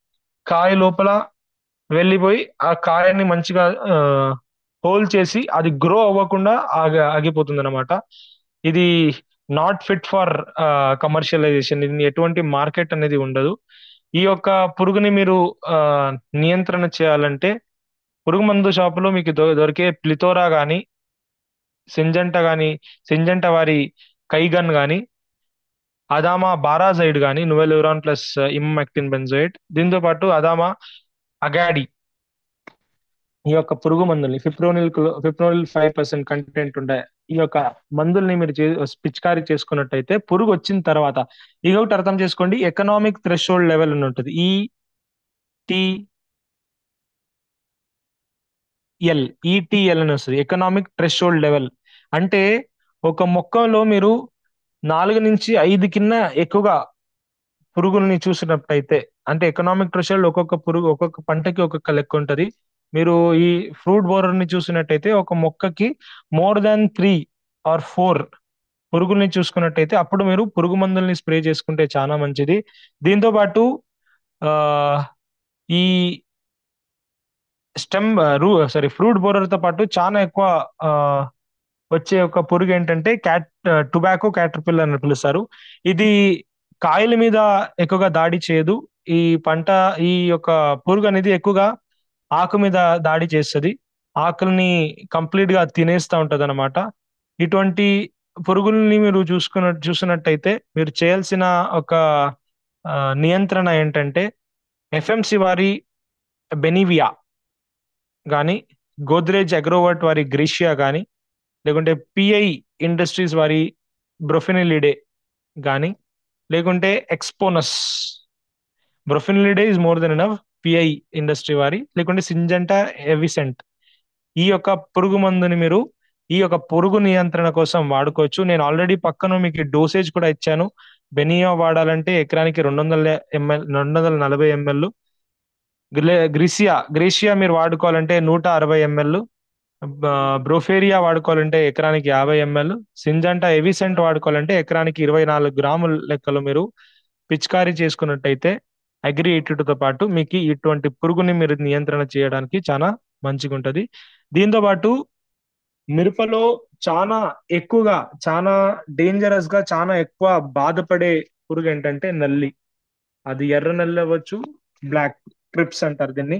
కాయ లోపల వెళ్ళిపోయి ఆ కాయని మంచిగా హోల్ చేసి అది గ్రో అవ్వకుండా ఆగిపోతుంది అనమాట. ఇది నాట్ ఫిట్ ఫర్ కమర్షియలైజేషన్, ఇది ఎటువంటి మార్కెట్ అనేది ఉండదు. ఈ యొక్క పురుగుని మీరు ఆ నియంత్రణ చేయాలంటే పురుగు మందు షాపులో మీకు దొరికే ప్లితోరా కానీ, సింజంటా వారి కైగన్ కానీ, అదామా బారాజైడ్ కానీ, నువెల్యూరాన్ ప్లస్ ఇమ్మెక్టిన్ బెంజోయిట్, దీంతో పాటు అదామా అగాడి ఈ యొక్క పురుగు మందుల్ని ఫిప్రోనిల్ 5% కంటెంట్ ఉంటాయి. ఈ యొక్క మందుల్ని మీరు పిచికారీ చేసుకున్నట్టయితే పురుగు వచ్చిన తర్వాత ఒకటి అర్థం చేసుకోండి, ఎకనామిక్ థ్రెషోల్డ్ లెవెల్ అని ఉంటుంది. ఈటీఎల్ అని వస్తుంది. ఎకనామిక్ థ్రెషోల్డ్ లెవెల్ అంటే ఒక మొక్కలో మీరు 4 నుంచి 5 కింద ఎక్కువగా పురుగుల్ని చూసినట్టయితే, అంటే ఎకనామిక్ థ్రెషోల్డ్ ఒక్కొక్క పంటకి ఒక్కొక్క లెక్క ఉంటది. మీరు ఈ ఫ్రూట్ బోరర్ ని చూసినట్టయితే ఒక మొక్కకి more than 3 ఆర్ 4 పురుగుల్ని చూసుకున్నట్టయితే అప్పుడు మీరు పురుగు మందుల్ని స్ప్రే చేసుకుంటే చాలా మంచిది. దీంతో పాటు ఆహ్, ఈ స్టెమ్ రూ సారీ ఫ్రూట్ బోరర్‌తో పాటు చాలా ఎక్కువ ఆహ్, వచ్చే ఒక పురుగు ఏంటంటే టొబాకో క్యాటర్‌పిల్లర్ అని పిలుస్తారు. ఇది కాయల మీద ఎక్కువగా దాడి చేయదు. ఈ పంట ఈ యొక్క పురుగు అనేది ఎక్కువగా ఆకు మీద దాడి చేస్తది. ఆకుల్ని కంప్లీట్‌గా తినేస్తా ఉంటదనమాట. ఇటువంటి పురుగుల్ని మీరు చూస్తున్నట్టయితే మీరు చేయాల్సిన ఒక నియంత్రణ ఏంటంటే ఎఫ్ఎంసి వారి బెనివియా గాని, గోద్రేజ్ అగ్రోవర్ట్ వారి గ్రీషియా గాని, లేకుంటే పిఐ ఇండస్ట్రీస్ వారి బ్రొఫెనిలిడే గాని, లేకుంటే Exponus broflanilide is more than enough. PI industry వారి లేకుంటే సింజంటా ఎవిసెంట్ ఈ యొక్క పురుగు మందుని మీరు ఈ యొక్క పురుగు నియంత్రణ కోసం వాడుకోవచ్చు. నేను ఆల్రెడీ పక్కన మీకు డోసేజ్ కూడా ఇచ్చాను. బెనియా వాడాలంటే ఎకరానికి 200 ఎంఎల్ 240 ఎంఎల్. గ్రీషియా మీరు వాడుకోవాలంటే 160 ఎంఎల్. బ్రోఫేరియా వాడుకోవాలంటే ఎకరానికి 50 ఎంఎల్. సింజంటా ఎవిసెంట్ వాడుకోవాలంటే ఎకరానికి 24 గ్రాముల లెక్కలో మీరు పిచికారీ చేసుకున్నట్టయితే అగ్రి 82తో పాటు మీకు ఇటువంటి పురుగుని మీరు నియంత్రణ చేయడానికి చాలా మంచిగుంటది. దీంతో పాటు మిరపలో చానా ఎక్కువగా, చానా డేంజరస్‌గా, చానా ఎక్కువ బాధపడే పురుగేంటంటే నల్లి. అది ఎర్ర నల్లి అవ్వచ్చు, బ్లాక్ ట్రిప్స్ అంటారు దీన్ని.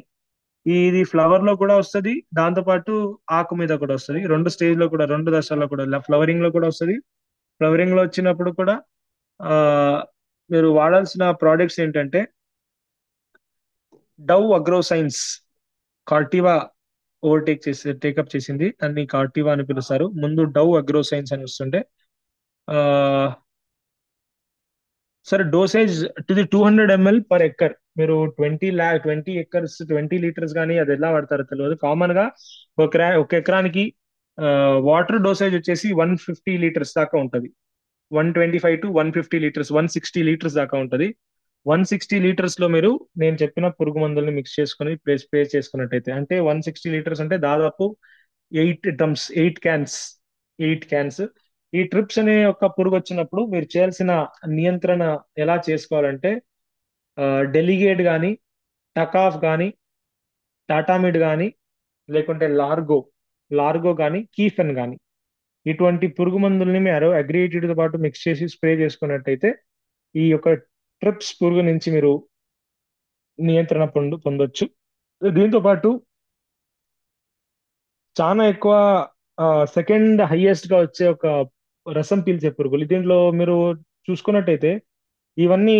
ఇది ఫ్లవర్‌లో కూడా వస్తది. దాంతో పాటు ఆకు మీద కూడా వస్తది. 2 స్టేజ్‌లో కూడా 2 దశల్లో కూడా ఫ్లవరింగ్‌లో కూడా వస్తది. ఫ్లవరింగ్‌లో వచ్చినప్పుడు కూడా ఆహ్, మీరు వాడాల్సిన ప్రొడక్ట్స్ ఏంటంటే డవ్ అగ్రోసైన్స్ కార్టివా టేకప్ చేసింది. దాన్ని కార్టివా అని పిలుస్తారు. ముందు డవ్ అగ్రోసైన్స్ అని వస్తుండే. ఆహ్, సరే dosage to the 200 ML per acre. మీరు 20 ఎకర్స్ 20 లీటర్స్ గాని అది ఎలా వాడతారో తెలవదు. కామన్‌గా ఒక ఎకరానికి వాటర్ డోసేజ్ వచ్చేసి 150 లీటర్స్ దాకా ఉంటది. 125-150 లీటర్స్, 160 లీటర్స్ దాకా ఉంటది. 160 లీటర్స్ లో మీరు నేను చెప్పిన పురుగు మందుల్ని మిక్స్ చేసుకొని స్ప్రే చేసుకున్నట్టయితే అంటే 160 లీటర్స్ అంటే దాదాపు 8 క్యాన్స్. ఈ ట్రిప్స్ అనే ఒక పురుగు వచ్చినప్పుడు మీరు చేయాల్సిన నియంత్రణ ఎలా చేసుకోవాలంటే డెలిగేట్ గాని, టకాఫ్ గాని, టాటామిడ్ గాని, లేకుంటే లార్గో గాని, కీఫెన్ గాని ఇటువంటి పురుగు మందుల్ని మీరు అగ్రియేటెడ్ తో పాటు మిక్స్ చేసి స్ప్రే చేసుకున్నట్టయితే ఈ యొక్క ట్రిప్స్ పురుగు నుంచి మీరు నియంత్రణ పొందొచ్చు. దీంతో పాటు చాలా ఎక్కువ సెకండ్ హైయెస్ట్ గా వచ్చే ఒక రసం పీల్చే పురుగులు. దీంట్లో మీరు చూసుకున్నట్టయితే ఇవన్నీ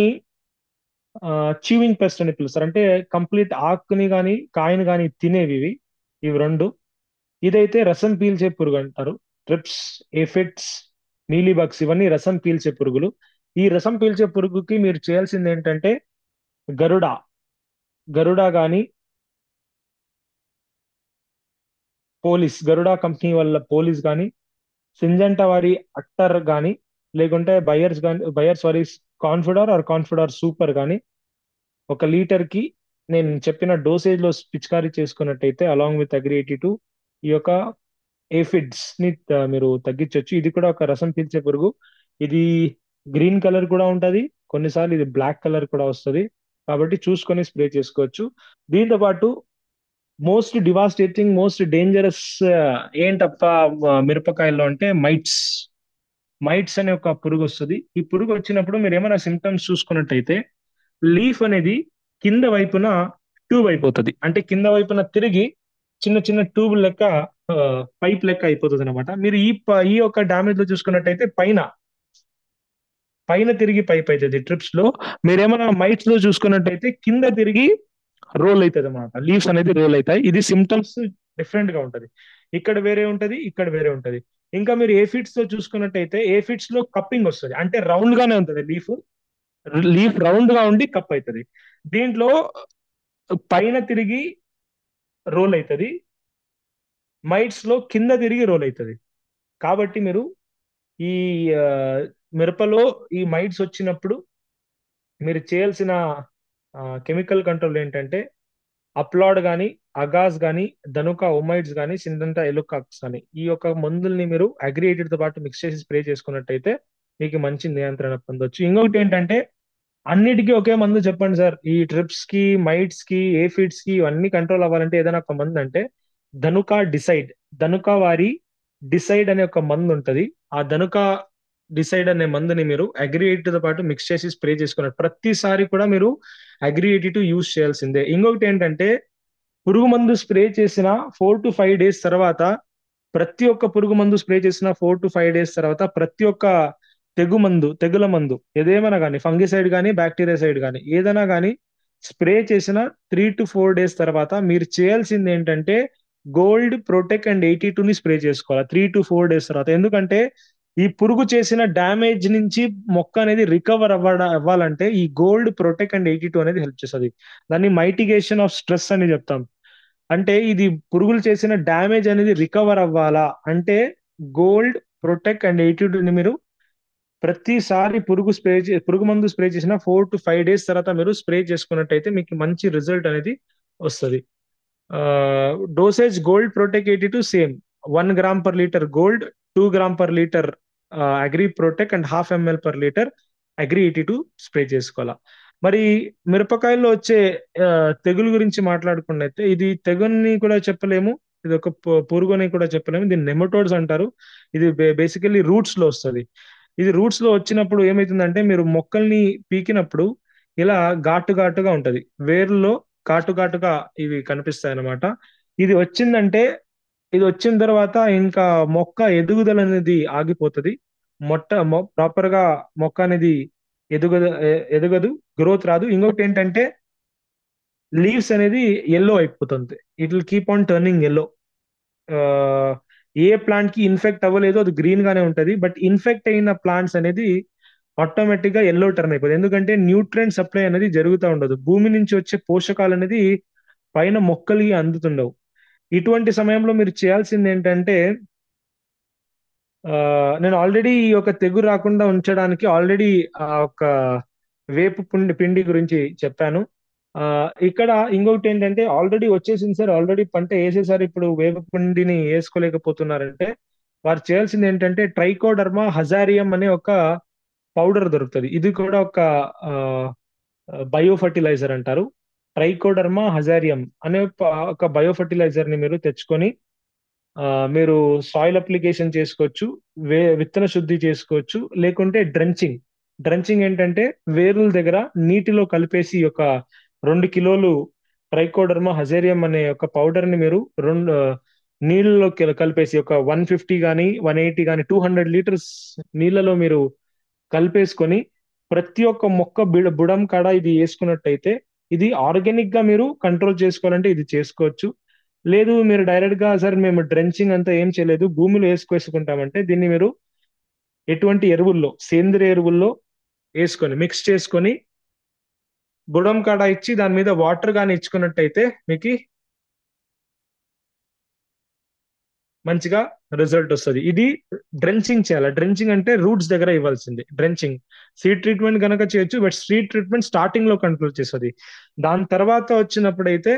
చీవింగ్ పెస్ట్ అని పిలుస్తారు. అంటే కంప్లీట్ ఆకుని గాని, కాయని గాని తినేవి ఇవి. ఇవి 2. ఇదైతే రసం పీల్చే పురుగు అంటారు. ట్రిప్స్, ఏఫిడ్స్, మీలీబగ్స్ ఇవన్నీ రసం పీల్చే పురుగులు. ఈ రసం పీల్చే పురుగుకి మీరు చేయాల్సింది ఏంటంటే గరుడ, గరుడ గాని, గరుడా కంపెనీ వాళ్ళ పోలీస్ గాని, సింజంటా వారి అట్టర్ గాని, లేకుంటే బయర్స్ వారి కాన్ఫిడర్ సూపర్ గాని ఒక లీటర్ కి నేను చెప్పిన డోసేజ్ లో పిచికారీ చేసుకున్నట్టయితే అలాంగ్ విత్ అగ్రి 82 ఈ యొక్క ఏఫిడ్స్ ని మీరు తగ్గించొచ్చు. ఇది కూడా ఒక రసం పీల్చే పురుగు. ఇది గ్రీన్ కలర్ కూడా ఉంటది. కొన్నిసార్లు ఇది బ్లాక్ కలర్ కూడా వస్తది. కాబట్టి చూసుకొని స్ప్రే చేసుకోవచ్చు. దీంతో పాటు మోస్ట్ డేంజరస్ ఏంటప్ప మిరపకాయల్లో అంటే మైట్స్ అనే ఒక పురుగు వస్తుంది. ఈ పురుగు వచ్చినప్పుడు మీరు ఏమైనా సిమ్టమ్స్ చూసుకున్నట్టయితే లీఫ్ అనేది కింద వైపున ట్యూబ్ అయిపోతుంది. అంటే కింద వైపున తిరిగి చిన్న చిన్న ట్యూబ్ లెక్క పైప్ లెక్క అయిపోతుంది అనమాట. మీరు ఈ యొక్క డామేజ్ లో చూసుకున్నట్టయితే పైన పైన తిరిగి పైప్ అవుతుంది ట్రిప్స్ లో. మీరేమైనా మైట్స్ లో చూసుకున్నట్టయితే కింద తిరిగి రోల్ అవుతుంది అనమాట. లీవ్స్ అనేది రోల్ అవుతాయి. ఇది సిమ్టమ్స్ డిఫరెంట్ గా ఉంటది. ఇక్కడ వేరే ఉంటది, ఇక్కడ వేరే ఉంటది. ఇంకా మీరు ఏఫిడ్స్ తో చూసుకున్నట్టయితే ఏఫిడ్స్ లో కప్పింగ్ వస్తుంది. అంటే రౌండ్ గానే ఉంటది లీఫ్ రౌండ్ గా ఉండి కప్ అవుతుంది. దీంట్లో పైన తిరిగి రోల్ అవుతుంది, మైట్స్ లో కింద తిరిగి రోల్ అవుతుంది. కాబట్టి మీరు ఈ ఆ, మిరపలో ఈ మైట్స్ వచ్చినప్పుడు మీరు చేయాల్సిన కెమికల్ కంట్రోల్ ఏంటంటే అప్లాడ్ గానీ, అగాస్ గానీ, ధనుకా ఒమైడ్స్ గానీ, సిందంతా ఎలుకాక్స్ గానీ ఈ యొక్క మందుల్ని మీరు అగ్రియేటెడ్ తో పాటు మిక్స్ చేసి స్ప్రే చేసుకున్నట్టయితే మీకు మంచి నియంత్రణ పొందొచ్చు. ఇంకొకటి ఏంటంటే అన్నిటికీ ఒకే మందు చెప్పండి సార్. ఈ ట్రిప్స్ కి, మైట్స్ కి, ఏఫిడ్స్ కి ఇవన్నీ కంట్రోల్ అవ్వాలంటే ఏదైనా ఒక మందు అంటే ధనుకా డిసైడ్, ధనుకా వారి డిసైడ్ అనే ఒక మందు ఉంటది. ఆ ధనుకా డిసైడ్ అనే మందుని మీరు అగ్రియేట్ తో పాటు మిక్స్ చేసి స్ప్రే చేసుకున్నారు ప్రతిసారి కూడా మీరు అగ్రియేటివ్ యూజ్ చేయాల్సిందే. ఇంకొకటి ఏంటంటే పురుగు మందు స్ప్రే చేసిన 4 to 5 days తర్వాత ప్రతి ఒక్క పురుగు మందు స్ప్రే చేసిన 4 to 5 days తర్వాత ప్రతి ఒక్క తెగుల మందు ఏదేమైనా కానీ ఫంగిసైడ్ కానీ బ్యాక్టీరియాసైడ్ కానీ ఏదైనా కానీ స్ప్రే చేసిన 3 to 4 days తర్వాత మీరు చేయాల్సింది ఏంటంటే గోల్డ్ ప్రొటెక్ అండ్ 82ని స్ప్రే చేసుకోవాలి 3 to 4 days తర్వాత. ఎందుకంటే ఈ పురుగు చేసిన డ్యామేజ్ నుంచి మొక్క అనేది రికవర్ అవ్వాలంటే ఈ గోల్డ్ ప్రొటెక్ అండ్ 82 అనేది హెల్ప్ చేస్తుంది. దాన్ని మైటిగేషన్ ఆఫ్ స్ట్రెస్ అని చెప్తాం. అంటే ఇది పురుగులు చేసిన డ్యామేజ్ అనేది రికవర్ అవ్వాలా అంటే గోల్డ్ ప్రొటెక్ట్ అండ్ 82ని మీరు ప్రతిసారి పురుగు మందు స్ప్రే చేసిన 4 to 5 days తర్వాత మీరు స్ప్రే చేసుకున్నట్టయితే మీకు మంచి రిజల్ట్ అనేది వస్తుంది. Dosage gold protect 82 same 1 gram per liter gold, 2 gram per liter agri protect and 0.5 ml/liter agri 82 spray చేసుకోవాలా. మరి మిరపకాయల్లో వచ్చే తెగులు గురించి మాట్లాడుకున్నట్లయితే ఇది తెగుల్ని కూడా చెప్పలేము, ఇది ఒక పురుగు అని కూడా చెప్పలేము. దీన్ని నెమటోడ్స్ అంటారు. ఇది బేసికల్లీ రూట్స్ లో వస్తుంది. ఇది రూట్స్ లో వచ్చినప్పుడు ఏమైతుందంటే మీరు మొక్కల్ని పీకినప్పుడు ఇలా ఘాటుగా ఉంటది, వేర్లలో ఘాటుగా ఇవి కనిపిస్తాయి అన్నమాట. ఇది వచ్చిందంటే ఇది వచ్చిన తర్వాత ఇంకా మొక్క ఎదుగుదల అనేది ఆగిపోతుంది. ప్రాపర్ గా మొక్క అనేది ఎదగదు, గ్రోత్ రాదు. ఇంకొకటి ఏంటంటే లీవ్స్ అనేది ఎల్లో అయిపోతుంది. It will keep on turning yellow. A plant కి ఇన్ఫెక్ట్ అవ్వలేదు అది గ్రీన్ గానే ఉంటది, బట్ ఇన్ఫెక్ట్ అయిన ప్లాంట్స్ అనేది ఆటోమేటిక్ గా ఎల్లో టర్న్ అయిపోతుంది. ఎందుకంటే న్యూట్రియంట్ సప్లై అనేది జరుగుతూ ఉండదు, భూమి నుంచి వచ్చే పోషకాలు అనేది పైన మొక్కలకి అందుతుండవు. ఇటువంటి సమయంలో మీరు చేయాల్సింది ఏంటంటే నేను ఆల్రెడీ ఈ యొక్క తెగు రాకుండా ఉంచడానికి ఆల్రెడీ ఒక వేపు పిండి గురించి చెప్పాను. ఇక్కడ ఇంకొకటి ఏంటంటే ఆల్రెడీ వచ్చేసింది సార్, ఆల్రెడీ పంట వేసేసారు, ఇప్పుడు వేప పిండిని వేసుకోలేకపోతున్నారంటే వారు చేయాల్సింది ఏంటంటే ట్రైకోడర్మా హజారియం అనే ఒక పౌడర్ దొరుకుతుంది. ఇది కూడా ఒక బయో ఫర్టిలైజర్ అంటారు. ట్రైకోడర్మా హజారియం అనే ఒక బయో ఫర్టిలైజర్ ని మీరు తెచ్చుకొని మీరు సాయిల్ అప్లికేషన్ చేసుకోవచ్చు, విత్తన శుద్ధి చేసుకోవచ్చు, లేకుంటే డ్రెంచింగ్ ఏంటంటే వేరుల దగ్గర నీటిలో కలిపేసి ఒక 2 కిలోలు ట్రైకోడర్మా హజేరియం అనే ఒక పౌడర్ ని మీరు నీళ్ళలో కలిపేసి ఒక 150 కానీ 180 కానీ 200 లీటర్స్ నీళ్ళలో మీరు కలిపేసుకొని ప్రతి ఒక్క మొక్క బుడం కాడ ఇది వేసుకున్నట్టయితే ఇది ఆర్గానిక్ గా మీరు కంట్రోల్ చేసుకోవాలంటే ఇది చేసుకోవచ్చు. లేదు మీరు డైరెక్ట్ గా సార్ మేము డ్రెంచింగ్ అంతా ఏం చేయలేదు భూమిలో వేసుకుంటామంటే దీన్ని మీరు ఎటువంటి ఎరువుల్లో సేంద్రియ ఎరువుల్లో వేసుకొని మిక్స్ చేసుకొని బుడం కాడ ఇచ్చి దాని మీద వాటర్ గాని ఇచ్చుకున్నట్టయితే మీకు మంచిగా రిజల్ట్ వస్తుంది. ఇది డ్రెంచింగ్ చేయాలి. డ్రెంచింగ్ అంటే రూట్స్ దగ్గర ఇవ్వాల్సింది డ్రెంచింగ్. సీడ్ ట్రీట్మెంట్ కనుక చేయొచ్చు, బట్ సీడ్ ట్రీట్మెంట్ స్టార్టింగ్ లో కంట్రోల్ చేస్తుంది. దాని తర్వాత వచ్చినప్పుడైతే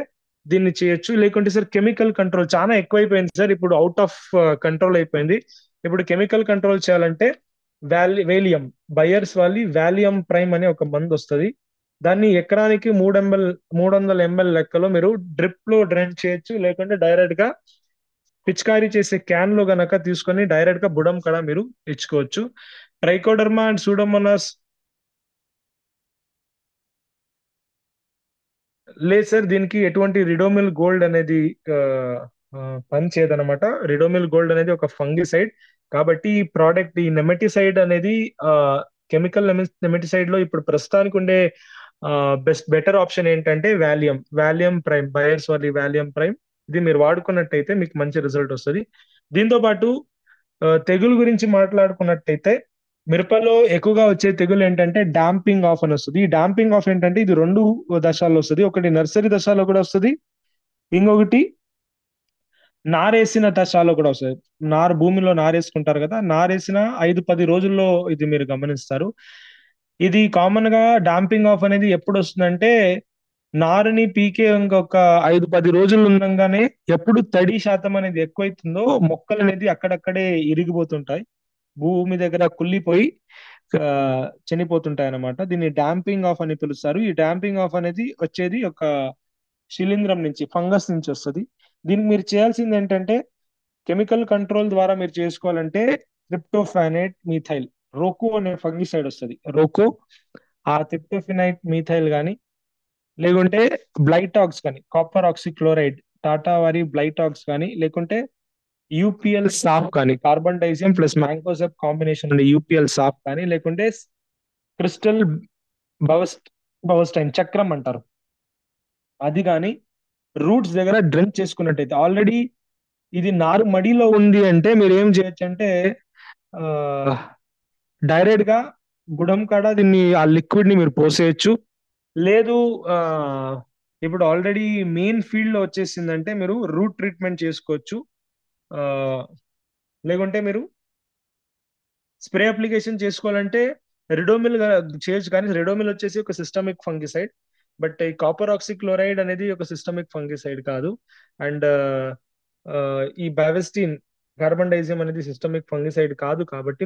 దీన్ని చేయొచ్చు. లేకుంటే సార్ కెమికల్ కంట్రోల్ చాలా ఎక్కువైపోయింది సార్, ఇప్పుడు అవుట్ ఆఫ్ కంట్రోల్ అయిపోయింది. ఇప్పుడు కెమికల్ కంట్రోల్ చేయాలంటే వేలియం బయర్స్ వాలియం ప్రైమ్ అనే ఒక మందు వస్తుంది. దాన్ని ఎకరానికి 300 ml లెక్కలో మీరు డ్రిప్ లో డ్రెన్ చేయొచ్చు, లేకుంటే డైరెక్ట్ గా పిచికారీ చేసే క్యాన్ లో గనక తీసుకొని డైరెక్ట్ గా బుడం కడ మీరు ఇచ్చుకోవచ్చు. ట్రైకోడర్మా అండ్ సూడోమోనాస్ లేదు సార్, దీనికి ఎటువంటి రిడోమిల్ గోల్డ్ అనేది పని చేయదనమాట. రిడోమిల్ గోల్డ్ అనేది ఒక ఫంగిసైడ్ కాబట్టి ఈ ప్రోడక్ట్ ఈ నెమటిసైడ్ అనేది కెమికల్ నెమటిసైడ్ లో ఇప్పుడు ప్రస్తుతానికి ఉండే బెటర్ ఆప్షన్ ఏంటంటే Valium prime, buyers Valium prime. ఇది మీరు వాడుకున్నట్టయితే మీకు మంచి రిజల్ట్ వస్తుంది. దీంతో పాటు తెగులు గురించి మాట్లాడుకున్నట్టయితే మిరపలో ఎక్కువగా వచ్చే తెగులు ఏంటంటే డాంపింగ్ ఆఫ్ అని వస్తుంది. ఈ డాంపింగ్ ఆఫ్ ఏంటంటే ఇది 2 దశల్లో వస్తుంది. ఒకటి నర్సరీ దశలో కూడా వస్తుంది, ఇంకొకటి నారేసిన దశలో కూడా వస్తుంది. భూమిలో నారేసుకుంటారు కదా, నారేసిన 5-10 రోజుల్లో ఇది మీరు గమనిస్తారు. ఇది కామన్ గా డాంపింగ్ ఆఫ్ అనేది ఎప్పుడు వస్తుందంటే నారుని పీకే ఇంకొక 5-10 రోజులు ఉండంగానే ఎప్పుడు తడి శాతం అనేది ఎక్కువైతుందో మొక్కలు అనేది అక్కడక్కడే ఇరిగిపోతుంటాయి. భూమి దగ్గర కుళ్ళిపోయి ఆ, చనిపోతుంటాయి అన్నమాట. దీన్ని డాంపింగ్ ఆఫ్ అని పిలుస్తారు. ఈ డాంపింగ్ ఆఫ్ అనేది వచ్చేది ఒక శిలీంధ్రం నుంచి, ఫంగస్ నుంచి వస్తుంది. దీనికి మీరు చేయాల్సింది ఏంటంటే, కెమికల్ కంట్రోల్ ద్వారా మీరు చేసుకోవాలంటే ట్రిప్టోఫానేట్ మీథైల్, రోకో అనే ఫంగిసైడ్ వస్తుంది. రోకో, ఆ ట్రిప్టోఫినైట్ మీథైల్ కానీ, లేకుంటే బ్లైటాక్స్ కానీ, కాపర్ ఆక్సిక్లోరైడ్, టాటా వారి బ్లైటాక్స్ కానీ, లేకుంటే యూపీఎల్ సాఫ్ కానీ, కార్బన్ డైజియం ప్లస్ మ్యాంకోజెబ్ కాంబినేషన్ ఉండే యూపీఎల్ సాఫ్ కానీ, లేకుంటే క్రిస్టల్ బవస్ట్ బవస్టైన్ చక్రం అంటారు, అది కానీ రూట్స్ దగ్గర డ్రెంచ్ చేసుకున్నట్టయితే, ఆల్రెడీ ఇది నారు మడిలో ఉంది అంటే మీరు ఏం చేయొచ్చు అంటే, ఆ, డైరెక్ట్ గా బుడం కాడ దీన్ని, ఆ లిక్విడ్ ని మీరు పోసేయచ్చు. లేదు, ఆ, ఇప్పుడు ఆల్రెడీ మెయిన్ ఫీల్డ్ లో వచ్చేసిందంటే మీరు రూట్ ట్రీట్మెంట్ చేసుకోవచ్చు. ఆ, లేకుంటే మీరు స్ప్రే అప్లికేషన్ చేసుకోవాలంటే రెడోమిల్ చేయొచ్చు. కానీ రెడోమిల్ వచ్చేసి ఒక సిస్టమిక్ ఫంగిసైడ్, బట్ ఈ కాపర్ ఆక్సిక్లోరైడ్ అనేది ఒక సిస్టమిక్ ఫంగిసైడ్ కాదు. అండ్ ఈ బావెస్టిన్, కార్బన్ డైజియం అనేది సిస్టమిక్ ఫంగిసైడ్ కాదు. కాబట్టి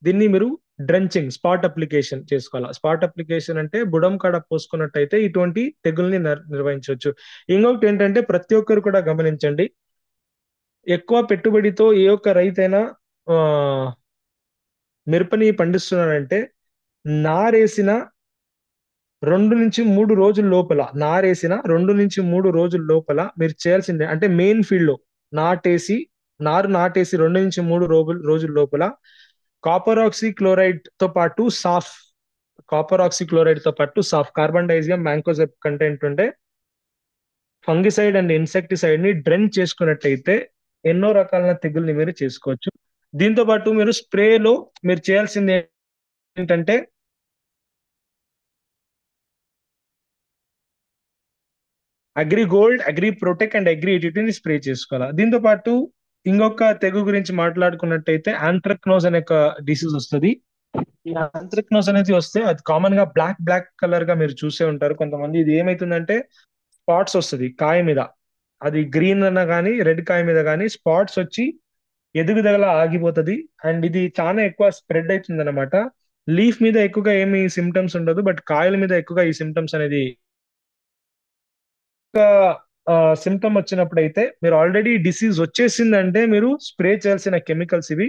దీన్ని మీరు డ్రెంచింగ్, స్పాట్ అప్లికేషన్ చేసుకోవాలి. స్పాట్ అప్లికేషన్ అంటే బుడం కాడ పోసుకున్నట్టయితే ఇటువంటి తెగుల్ని నిర్వహించవచ్చు. ఇంకొకటి ఏంటంటే, ప్రతి ఒక్కరు కూడా గమనించండి, ఎక్కువ పెట్టుబడితో ఏ ఒక్క రైతైనా ఆ, మిరపని పండిస్తున్నారంటే, నారేసిన 2 నుంచి 3 రోజుల లోపల, మీరు చేయాల్సిందే అంటే మెయిన్ ఫీల్డ్ లో నాటేసి నారు నాటేసి 2 నుంచి 3 రోజుల లోపల కాపర్ ఆక్సీ క్లోరైడ్ తో పాటు సాఫ్ కార్బన్ డైజియం మ్యాంకోజెబ్ కంటెంట్ ఉండే ఫంగిసైడ్ అండ్ ఇన్సెక్టిసైడ్ ని డ్రెంచ్ చేసుకున్నట్టయితే ఎన్నో రకాల తెగుల్ని మీరు చేసుకోవచ్చు. దీంతో పాటు మీరు స్ప్రేలో మీరు చేయాల్సింది ఏంటంటే, agri gold, agri protect and agri ఎడిటిని స్ప్రే చేసుకోవాలి. దీంతో పాటు ఇంకొక తెగు గురించి మాట్లాడుకున్నట్టయితే, ఆంథ్రక్నోజ్ అనే ఒక డిసీజ్ వస్తుంది. ఈ ఆంథ్రక్నోజ్ అనేది వస్తే అది కామన్ గా బ్లాక్ బ్లాక్ కలర్ గా మీరు చూసే ఉంటారు కొంతమంది. ఇది ఏమైతుందంటే, స్పాట్స్ వస్తుంది కాయ మీద, అది గ్రీన్ అన్న కానీ రెడ్ కాయ మీద కానీ స్పాట్స్ వచ్చి ఎదుగుదల ఆగిపోతుంది. అండ్ ఇది చాలా ఎక్కువ స్ప్రెడ్ అవుతుంది అనమాట. లీఫ్ మీద ఎక్కువగా ఏమి సిమ్టమ్స్ ఉండదు, బట్ కాయల మీద ఎక్కువగా ఈ సిమ్టమ్స్ అనేది, సిమ్టమ్ వచ్చినప్పుడు అయితే మీరు ఆల్రెడీ డిసీజ్ వచ్చేసిందంటే మీరు స్ప్రే చేయాల్సిన కెమికల్స్ ఇవి.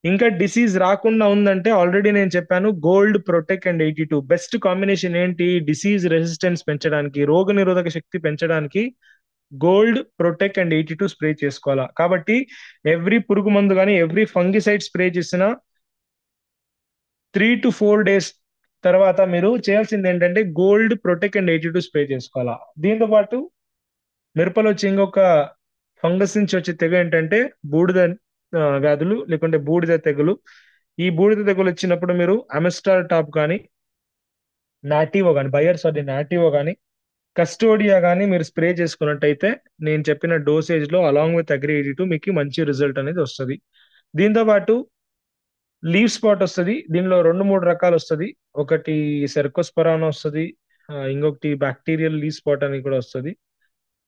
ఇంకా డిసీజ్ రాకుండా ఉందంటే, ఆల్రెడీ నేను చెప్పాను, gold, protect and 82 best combination ఏంటి, డిసీజ్ రెసిస్టెన్స్ పెంచడానికి, రోగ నిరోధక శక్తి పెంచడానికి గోల్డ్, ప్రొటెక్ట్ అండ్ 82 స్ప్రే చేసుకోవాలా. కాబట్టి ఎవ్రీ పురుగు మందు కానీ ఎవ్రీ ఫంగిసైడ్ స్ప్రే చేసిన 3 to 4 days తర్వాత మీరు చేయాల్సింది ఏంటంటే గోల్డ్, ప్రొటెక్ట్ అండ్ 82 స్ప్రే చేసుకోవాలా. దీంతో పాటు మిరపలో వచ్చి ఇంకొక ఫంగస్ నుంచి వచ్చే తెగ ఏంటంటే బూడిద వ్యాధులు, లేకుంటే బూడిద తెగులు. ఈ బూడిద తెగులు వచ్చినప్పుడు మీరు అమెస్టార్ టాప్ కానీ, నాటివో కానీ, బయర్స్ అది నాటివో కానీ, కస్టోడియా కానీ మీరు స్ప్రే చేసుకున్నట్టయితే నేను చెప్పిన డోసేజ్ లో అలాంగ్ విత్ అగ్రి 82 మీకు మంచి రిజల్ట్ అనేది వస్తుంది. దీంతో పాటు లీవ్ స్పాట్ వస్తుంది. దీనిలో 2-3 రకాలు వస్తుంది. ఒకటి సెర్కోస్పరాన్ వస్తుంది, ఇంకొకటి బ్యాక్టీరియల్ లీవ్ స్పాట్ అని కూడా వస్తుంది.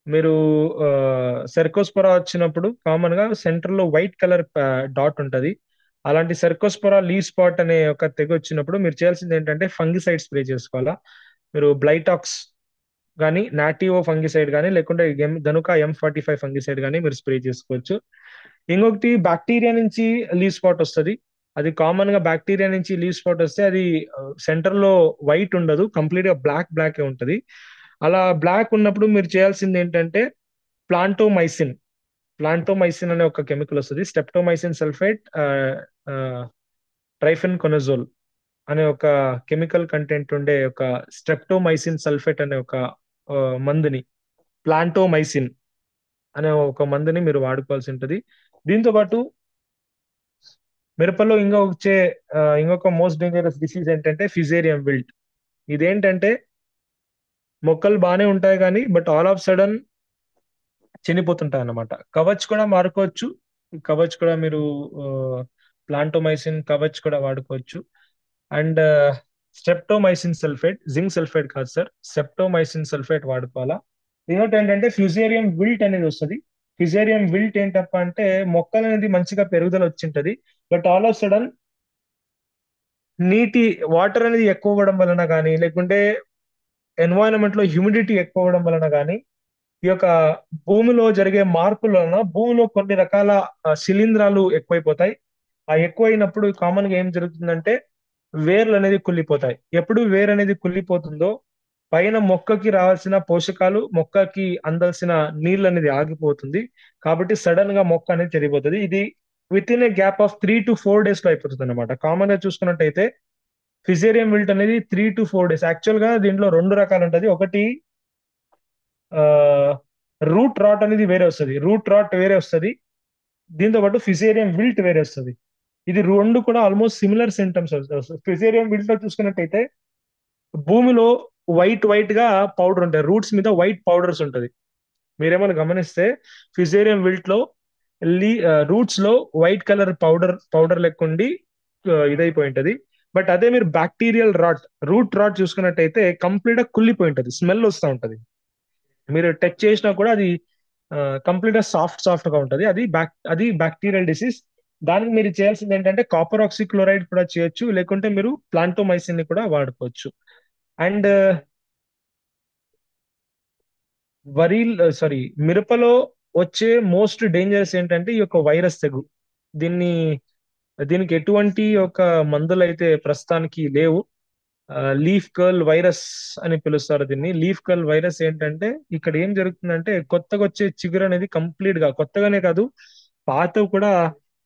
మీరు సెర్కోస్పొరా వచ్చినప్పుడు కామన్ గా సెంటర్ లో వైట్ కలర్ డాట్ ఉంటది. అలాంటి సెర్కోస్పొరా లీవ్ స్పాట్ అనే ఒక తెగ వచ్చినప్పుడు మీరు చేయాల్సింది ఏంటంటే ఫంగిసైడ్ స్ప్రే చేసుకోవాలా. మీరు బ్లైటాక్స్ కానీ, నాటివో ఫంగిసైడ్ కానీ, లేకుంటే ధనుక M45 ఫంగిసైడ్ కానీ మీరు స్ప్రే చేసుకోవచ్చు. ఇంకొకటి బ్యాక్టీరియా నుంచి లీవ్ స్పాట్ వస్తుంది. అది కామన్ గా బ్యాక్టీరియా నుంచి లీవ్ స్పాట్ వస్తే అది సెంటర్ లో వైట్ ఉండదు, కంప్లీట్ గా బ్లాక్ బ్లాక్ ఉంటది. అలా బ్లాక్ ఉన్నప్పుడు మీరు చేయాల్సింది ఏంటంటే ప్లాంటోమైసిన్ ప్లాంటోమైసిన్ అనే ఒక కెమికల్ వస్తుంది. స్టెప్టోమైసిన్ సల్ఫేట్, ట్రైఫెన్ కొనజోల్ అనే ఒక కెమికల్ కంటెంట్ ఉండే ఒక స్ట్రెప్టోమైసిన్ సల్ఫేట్ అనే ఒక ఆ, మందుని, ప్లాంటోమైసిన్ అనే ఒక మందుని మీరు వాడుకోవాల్సి ఉంటుంది. దీంతో పాటు మిరపలో ఇంకొక మోస్ట్ డేంజరస్ డిసీజ్ ఏంటంటే ఫిజేరియం విల్ట్. ఇదేంటంటే మొక్కలు బాగానే ఉంటాయి కానీ బట్ ఆల్ ఆఫ్ సడన్ చనిపోతుంటాయి అన్నమాట. కవచ్ కూడా మారుకోవచ్చు. కవచ్ కూడా మీరు ప్లాంటోమైసిన్ కవచ్ కూడా వాడుకోవచ్చు. And streptomycin sulphate, zinc sulphate కాదు సార్, సెప్టోమైసిన్ సల్ఫేట్ వాడుకోవాలా. ఇంకోటి ఏంటంటే ఫ్యూజేరియం విల్ట్ అనేది వస్తుంది. ఫ్యూజేరియం విల్ట్ ఏంటప్ప అంటే మొక్కలు అనేది మంచిగా పెరుగుదల వచ్చింటది, బట్ ఆల్ ఆఫ్ సడన్ నీటి వాటర్ అనేది ఎక్కువ అవ్వడం వలన కానీ, లేకుంటే ఎన్వైరన్మెంట్ లో హ్యూమిడిటీ ఎక్కువ అవ్వడం వలన కానీ, ఈ యొక్క భూమిలో జరిగే మార్పుల వలన భూమిలో కొన్ని రకాల శిలీంధ్రాలు ఎక్కువైపోతాయి. ఆ ఎక్కువైనప్పుడు కామన్ గా ఏం జరుగుతుందంటే వేర్లు అనేది కుళ్ళిపోతాయి. ఎప్పుడు వేరు అనేది కుళ్ళిపోతుందో పైన మొక్కకి రావాల్సిన పోషకాలు, మొక్కకి అందాల్సిన నీళ్ళు అనేది ఆగిపోతుంది. కాబట్టి సడన్ గా మొక్క అనేది చనిపోతుంది. ఇది with in a gap of 3 to 4 days లో అయిపోతుంది అనమాట. కామన్ గా చూసుకున్నట్టయితే ఫిజేరియం విల్ట్ అనేది 3 to 4 days. యాక్చువల్ గా దీంట్లో రెండు రకాలు ఉంటది. ఒకటి రూట్ రాట్ అనేది వేరే వస్తుంది, రూట్ రాట్ వేరే వస్తుంది. దీంతో పాటు ఫిజేరియం విల్ట్ వేరే వస్తుంది. ఇది రెండు కూడా ఆల్మోస్ట్ సిమిలర్ సింటమ్స్ వస్తాయి. ఫిజేరియం విల్ట్ లో చూసుకున్నట్టయితే భూమిలో వైట్ వైట్ గా పౌడర్ ఉంటాయి, రూట్స్ మీద వైట్ పౌడర్స్ ఉంటది. మీరేమైనా గమనిస్తే ఫిజేరియం విల్ట్ లో రూట్స్ లో వైట్ కలర్ పౌడర్ లెక్కుండి ఇదైపోయి ఉంటది. బట్ అదే మీరు బ్యాక్టీరియల్ రాట్, రూట్ రాట్ చూసుకున్నట్టయితే కంప్లీట్ గా కుళ్ళిపోయి ఉంటది, స్మెల్ వస్తూ ఉంటది. మీరు టచ్ చేసినా కూడా అది కంప్లీట్ గా సాఫ్ట్ గా ఉంటది. అది బ్యాక్టీరియల్ డిసీజ్. దానికి మీరు చేయాల్సింది ఏంటంటే కాపర్ ఆక్సిక్లోరైడ్ కూడా చేయొచ్చు, లేకుంటే మీరు ప్లాంటోమైసిన్ ని కూడా వాడుకోవచ్చు. అండ్ వరి సారీ మిరపలో వచ్చే మోస్ట్ డేంజరస్ ఏంటంటే ఈ యొక్క వైరస్ తెగు. దీన్ని దీనికి ఎటువంటి ఒక మందులు అయితే ప్రస్తుతానికి లేవు. లీఫ్ కర్ల్ వైరస్ అని పిలుస్తారు దీన్ని. లీఫ్ కర్ల్ వైరస్ ఏంటంటే ఇక్కడ ఏం జరుగుతుందంటే కొత్తగా వచ్చే చిగురు అనేది కంప్లీట్ గా, కొత్తగానే కాదు పాత కూడా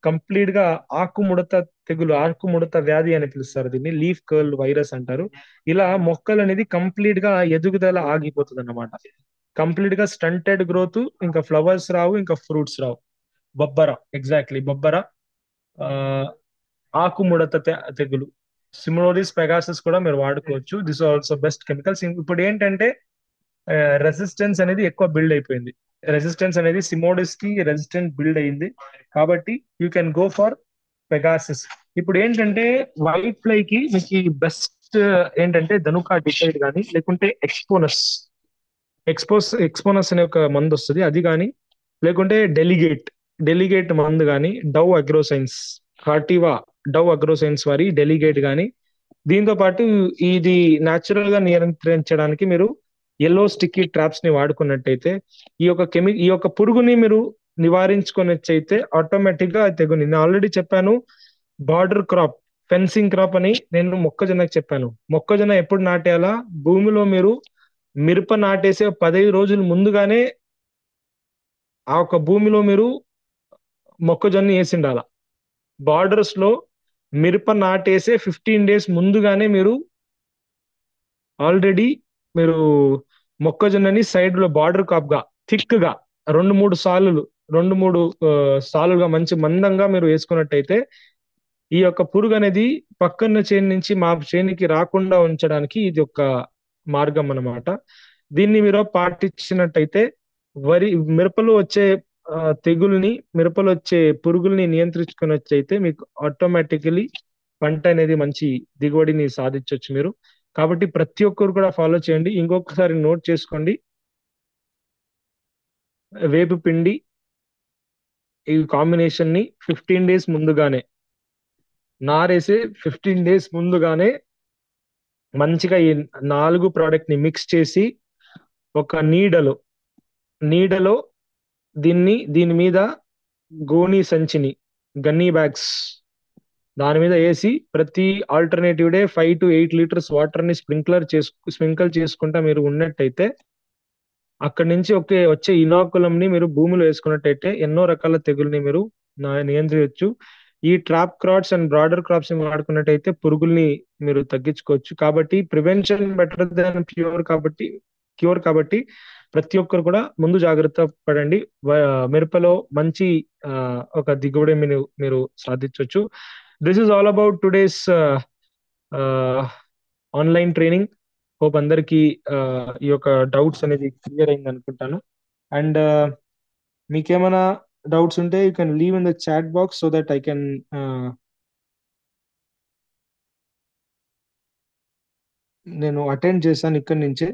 కంప్లీట్ గా ఆకుముడత తెగులు, ఆకుముడత వ్యాధి అని పిలుస్తారు దీన్ని. లీఫ్ కర్ల్ వైరస్ అంటారు. ఇలా మొక్కలు అనేది కంప్లీట్ గా ఎదుగుదల ఆగిపోతుంది అన్నమాట. కంప్లీట్ గా స్టంటెడ్ గ్రోత్, ఇంకా ఫ్లవర్స్ రావు, ఇంకా ఫ్రూట్స్ రావు. బొబ్బర, ఎగ్జాక్ట్లీ బొబ్బర. ఆ ఆకుముడత తెగులు, సిమోలిస్ పెగాసస్ కూడా మీరు వాడుకోవచ్చు. This also best chemicals. ఇప్పుడు ఏంటంటే రెసిస్టెన్స్ అనేది ఎక్కువ బిల్డ్ అయిపోయింది. రెసిస్టెన్స్ అనేది సిమోడిస్ కి రెసిస్టెన్స్ బిల్డ్ అయ్యింది. కాబట్టి you can go for Pegasus. ఇప్పుడు ఏంటంటే వైట్ ఫ్లై కి మీకు బెస్ట్ ఏంటంటే ధనుకా డిసైడ్ కానీ, లేకుంటే ఎక్స్పోనస్ అనే ఒక మందు వస్తుంది, అది కానీ, లేకుంటే డెలిగేట్ మందు కానీ, డవ్ అగ్రోసైన్స్, కార్టివా డవ్ అగ్రోసైన్స్ వారి డెలిగేట్ కానీ. దీంతో పాటు ఇది న్యాచురల్ గా నియంత్రించడానికి మీరు ఎల్లో స్టిక్కీ ట్రాప్స్ ని వాడుకున్నట్టయితే, ఈ యొక్క పురుగుని మీరు నివారించుకున్నట్టయితే ఆటోమేటిక్ గా తెగుని. నేను ఆల్రెడీ చెప్పాను బార్డర్ క్రాప్, ఫెన్సింగ్ క్రాప్ అని నేను మొక్కజొన్నకి చెప్పాను. మొక్కజొన్న ఎప్పుడు నాటేయాలా? భూమిలో మీరు మిరప నాటేసే 15 రోజులు ముందుగానే ఆ ఒక భూమిలో మీరు మొక్కజొన్న వేసిండాల. బార్డర్స్ లో మిరప నాటేసే 15 days ముందుగానే మీరు ఆల్రెడీ మీరు మొక్కజొన్నని సైడ్ లో బార్డర్ కాప్ గా థిక్ గా రెండు మూడు సాలులు రెండు మూడు సాలులుగా మంచి మందంగా మీరు వేసుకున్నట్టయితే ఈ యొక్క పురుగు అనేది పక్కన చేను నుంచి మా చేనికి రాకుండా ఉంచడానికి ఇది ఒక మార్గం అన్నమాట. దీన్ని మీరు పాటించినట్టయితే మిరపలో వచ్చే తెగుల్ని, మిరపలో వచ్చే పురుగుల్ని నియంత్రించుకున్నట్టయితే మీకు ఆటోమేటికలీ పంట అనేది మంచి దిగుబడిని సాధించవచ్చు మీరు. కాబట్టి ప్రతి ఒక్కరు కూడా ఫాలో చేయండి. ఇంకొకసారి నోట్ చేసుకోండి, వేపు పిండి ఈ కాంబినేషన్ ని 15 days ముందుగానే, నారేసే 15 days ముందుగానే మంచిగా ఈ 4 ప్రోడక్ట్ ని మిక్స్ చేసి ఒక నీడలో దీని మీద గోనీ సంచిని, గన్నీ బ్యాగ్స్ దాని మీద వేసి ప్రతి alternative day 5 to 8 liters water ని స్ప్రింకిల్ చేసుకుంటా మీరు ఉన్నట్టయితే అక్కడి నుంచి వచ్చే ఇనాకులం ని మీరు భూమిలో వేసుకున్నట్టయితే ఎన్నో రకాల తెగుల్ని మీరు నియంత్రించవచ్చు. ఈ trap crops and broader crops ని వాడుకున్నట్టయితే పురుగుల్ని మీరు తగ్గించుకోవచ్చు. కాబట్టి ప్రివెన్షన్ బెటర్ దాన్ క్యూర్. కాబట్టి ప్రతి ఒక్కరు కూడా ముందు జాగ్రత్త పడండి. మిరపలో మంచి ఒక దిగుబడి మీరు సాధించవచ్చు. This is all about today's online training. Hope అందరికి ఈ యొక్క డౌట్స్ అనేది క్లియర్ అయింది అనుకుంటాను. అండ్ మీకేమైనా డౌట్స్ ఉంటే you can leave in the chat box so that I can నేను అటెండ్ చేశాను ఇక్కడి నుంచే.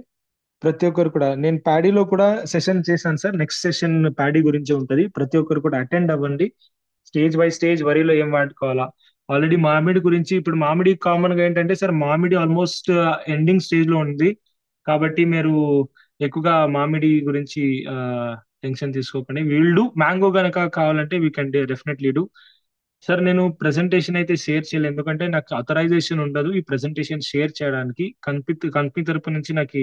ప్రతి ఒక్కరు కూడా నేను ప్యాడీలో కూడా సెషన్ చేశాను సార్. నెక్స్ట్ సెషన్ ప్యాడీ గురించి ఉంటది. ప్రతి ఒక్కరు కూడా అటెండ్ అవ్వండి. స్టేజ్ బై స్టేజ్ వరిలో ఏం వాడుకోవాలా. ఆల్రెడీ మామిడి గురించి ఇప్పుడు మామిడి కామన్ గా ఏంటంటే సార్, మామిడి ఆల్మోస్ట్ ఎండింగ్ స్టేజ్ లో ఉంది. కాబట్టి మీరు ఎక్కువగా మామిడి గురించి టెన్షన్ తీసుకోకండి. We'll do. మ్యాంగో గనక కావాలంటే we can definitely do. Sir నేను ప్రెజెంటేషన్ అయితే షేర్ చేయలేదు, ఎందుకంటే నాకు అథరైజేషన్ ఉండదు ఈ ప్రెజెంటేషన్ షేర్ చేయడానికి. కంపెనీ తరపు నుంచి నాకు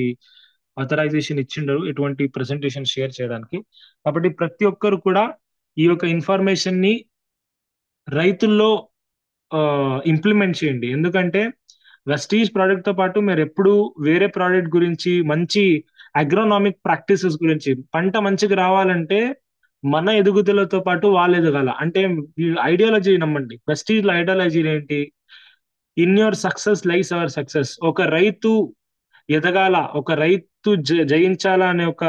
అథరైజేషన్ ఇచ్చిండరు ఎటువంటి ప్రెజెంటేషన్ షేర్ చేయడానికి. కాబట్టి ప్రతి ఒక్కరు కూడా ఈ యొక్క ఇన్ఫర్మేషన్ ని రైతుల్లో ఇంప్లిమెంట్ చేయండి. ఎందుకంటే వెస్టీజ్ ప్రోడక్ట్ తో పాటు మీరు ఎప్పుడు వేరే ప్రోడక్ట్ గురించి, మంచి అగ్రోనామిక్ ప్రాక్టీసెస్ గురించి, పంట మంచిగా రావాలంటే మన ఎదుగుదలతో పాటు వాళ్ళు ఎదగాల అంటే ఐడియాలజీ నమ్మండి. వెస్టీజ్ ఐడియాలజీ ఏంటి? In your success lies our success. ఒక రైతు ఎదగాల, ఒక రైతు జయించాలా అనే ఒక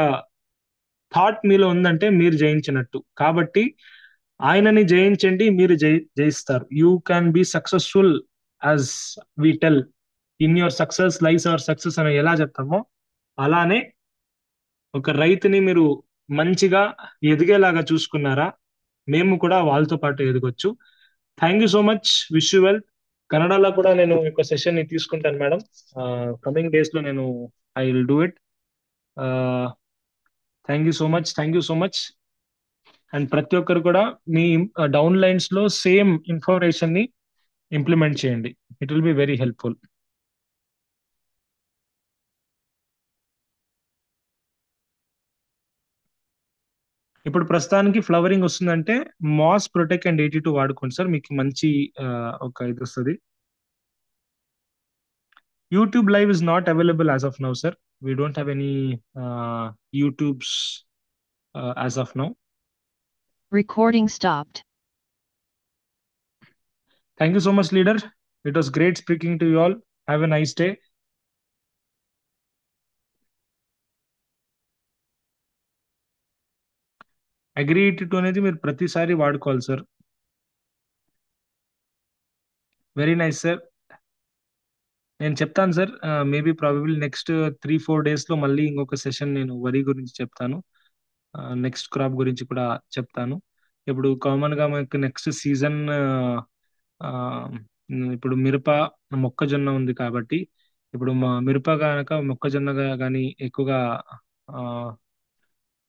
థాట్ మీలో ఉందంటే మీరు జయించినట్టు. కాబట్టి ఆయనని జయించండి, మీరు జయిస్తారు. You can be successful as we tell. In your success lies our success అని ఎలా చెప్తామో అలానే ఒక రైతుని మీరు మంచిగా ఎదిగేలాగా చూసుకున్నారా, మేము కూడా వాళ్ళతో పాటు ఎదగొచ్చు. Thank you so much. Wish you well. కన్నడలో కూడా నేను ఒక సెషన్ ని తీసుకుంటాను మేడం. కమింగ్ డేస్ లో నేను I will do it. Thank you so much, thank you so much. And ప్రతి ఒక్కరు కూడా మీ డౌన్ లైన్స్ లో సేమ్ ఇన్ఫర్మేషన్ ని ఇంప్లిమెంట్ చేయండి. It will be very helpful. ఇప్పుడు ప్రస్తుతానికి ఫ్లవరింగ్ వస్తుందంటే మాస్ ప్రొటెక్ట్ అండ్ 82 వాడుకోండి సార్, మీకు మంచి ఒక ఇది వస్తుంది. YouTube live is not available as of now sir. We don't have any YouTubes as of now. Recording stopped. Thank you so much, leader. It was great speaking to you all. Have a nice day. Agree 82 అనేది మీరు ప్రతిసారి వాడుకోవాలి sir. Very nice sir. నేను చెప్తాను sir. Maybe probably next 3-4 days లో మళ్ళీ ఇంకొక session నేను వరి గురించి చెప్తాను. నెక్స్ట్ క్రాప్ గురించి కూడా చెప్తాను. ఇప్పుడు కామన్ గా మనకు నెక్స్ట్ సీజన్ ఇప్పుడు మిరప, మొక్కజొన్న ఉంది కాబట్టి ఇప్పుడు మా మిరప కనుక మొక్కజొన్న కానీ ఎక్కువగా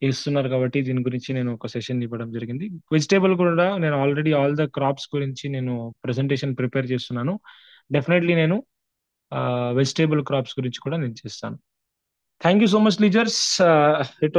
వేస్తున్నారు కాబట్టి దీని గురించి నేను ఒక సెషన్ ఇవ్వడం జరిగింది. వెజిటేబుల్ కూడా నేను ఆల్రెడీ ఆల్ ద క్రాప్స్ గురించి నేను ప్రెజెంటేషన్ ప్రిపేర్ చేస్తున్నాను. డెఫినెట్లీ నేను వెజిటేబుల్ క్రాప్స్ గురించి కూడా నేను చేస్తాను. Thank you so much leisures. It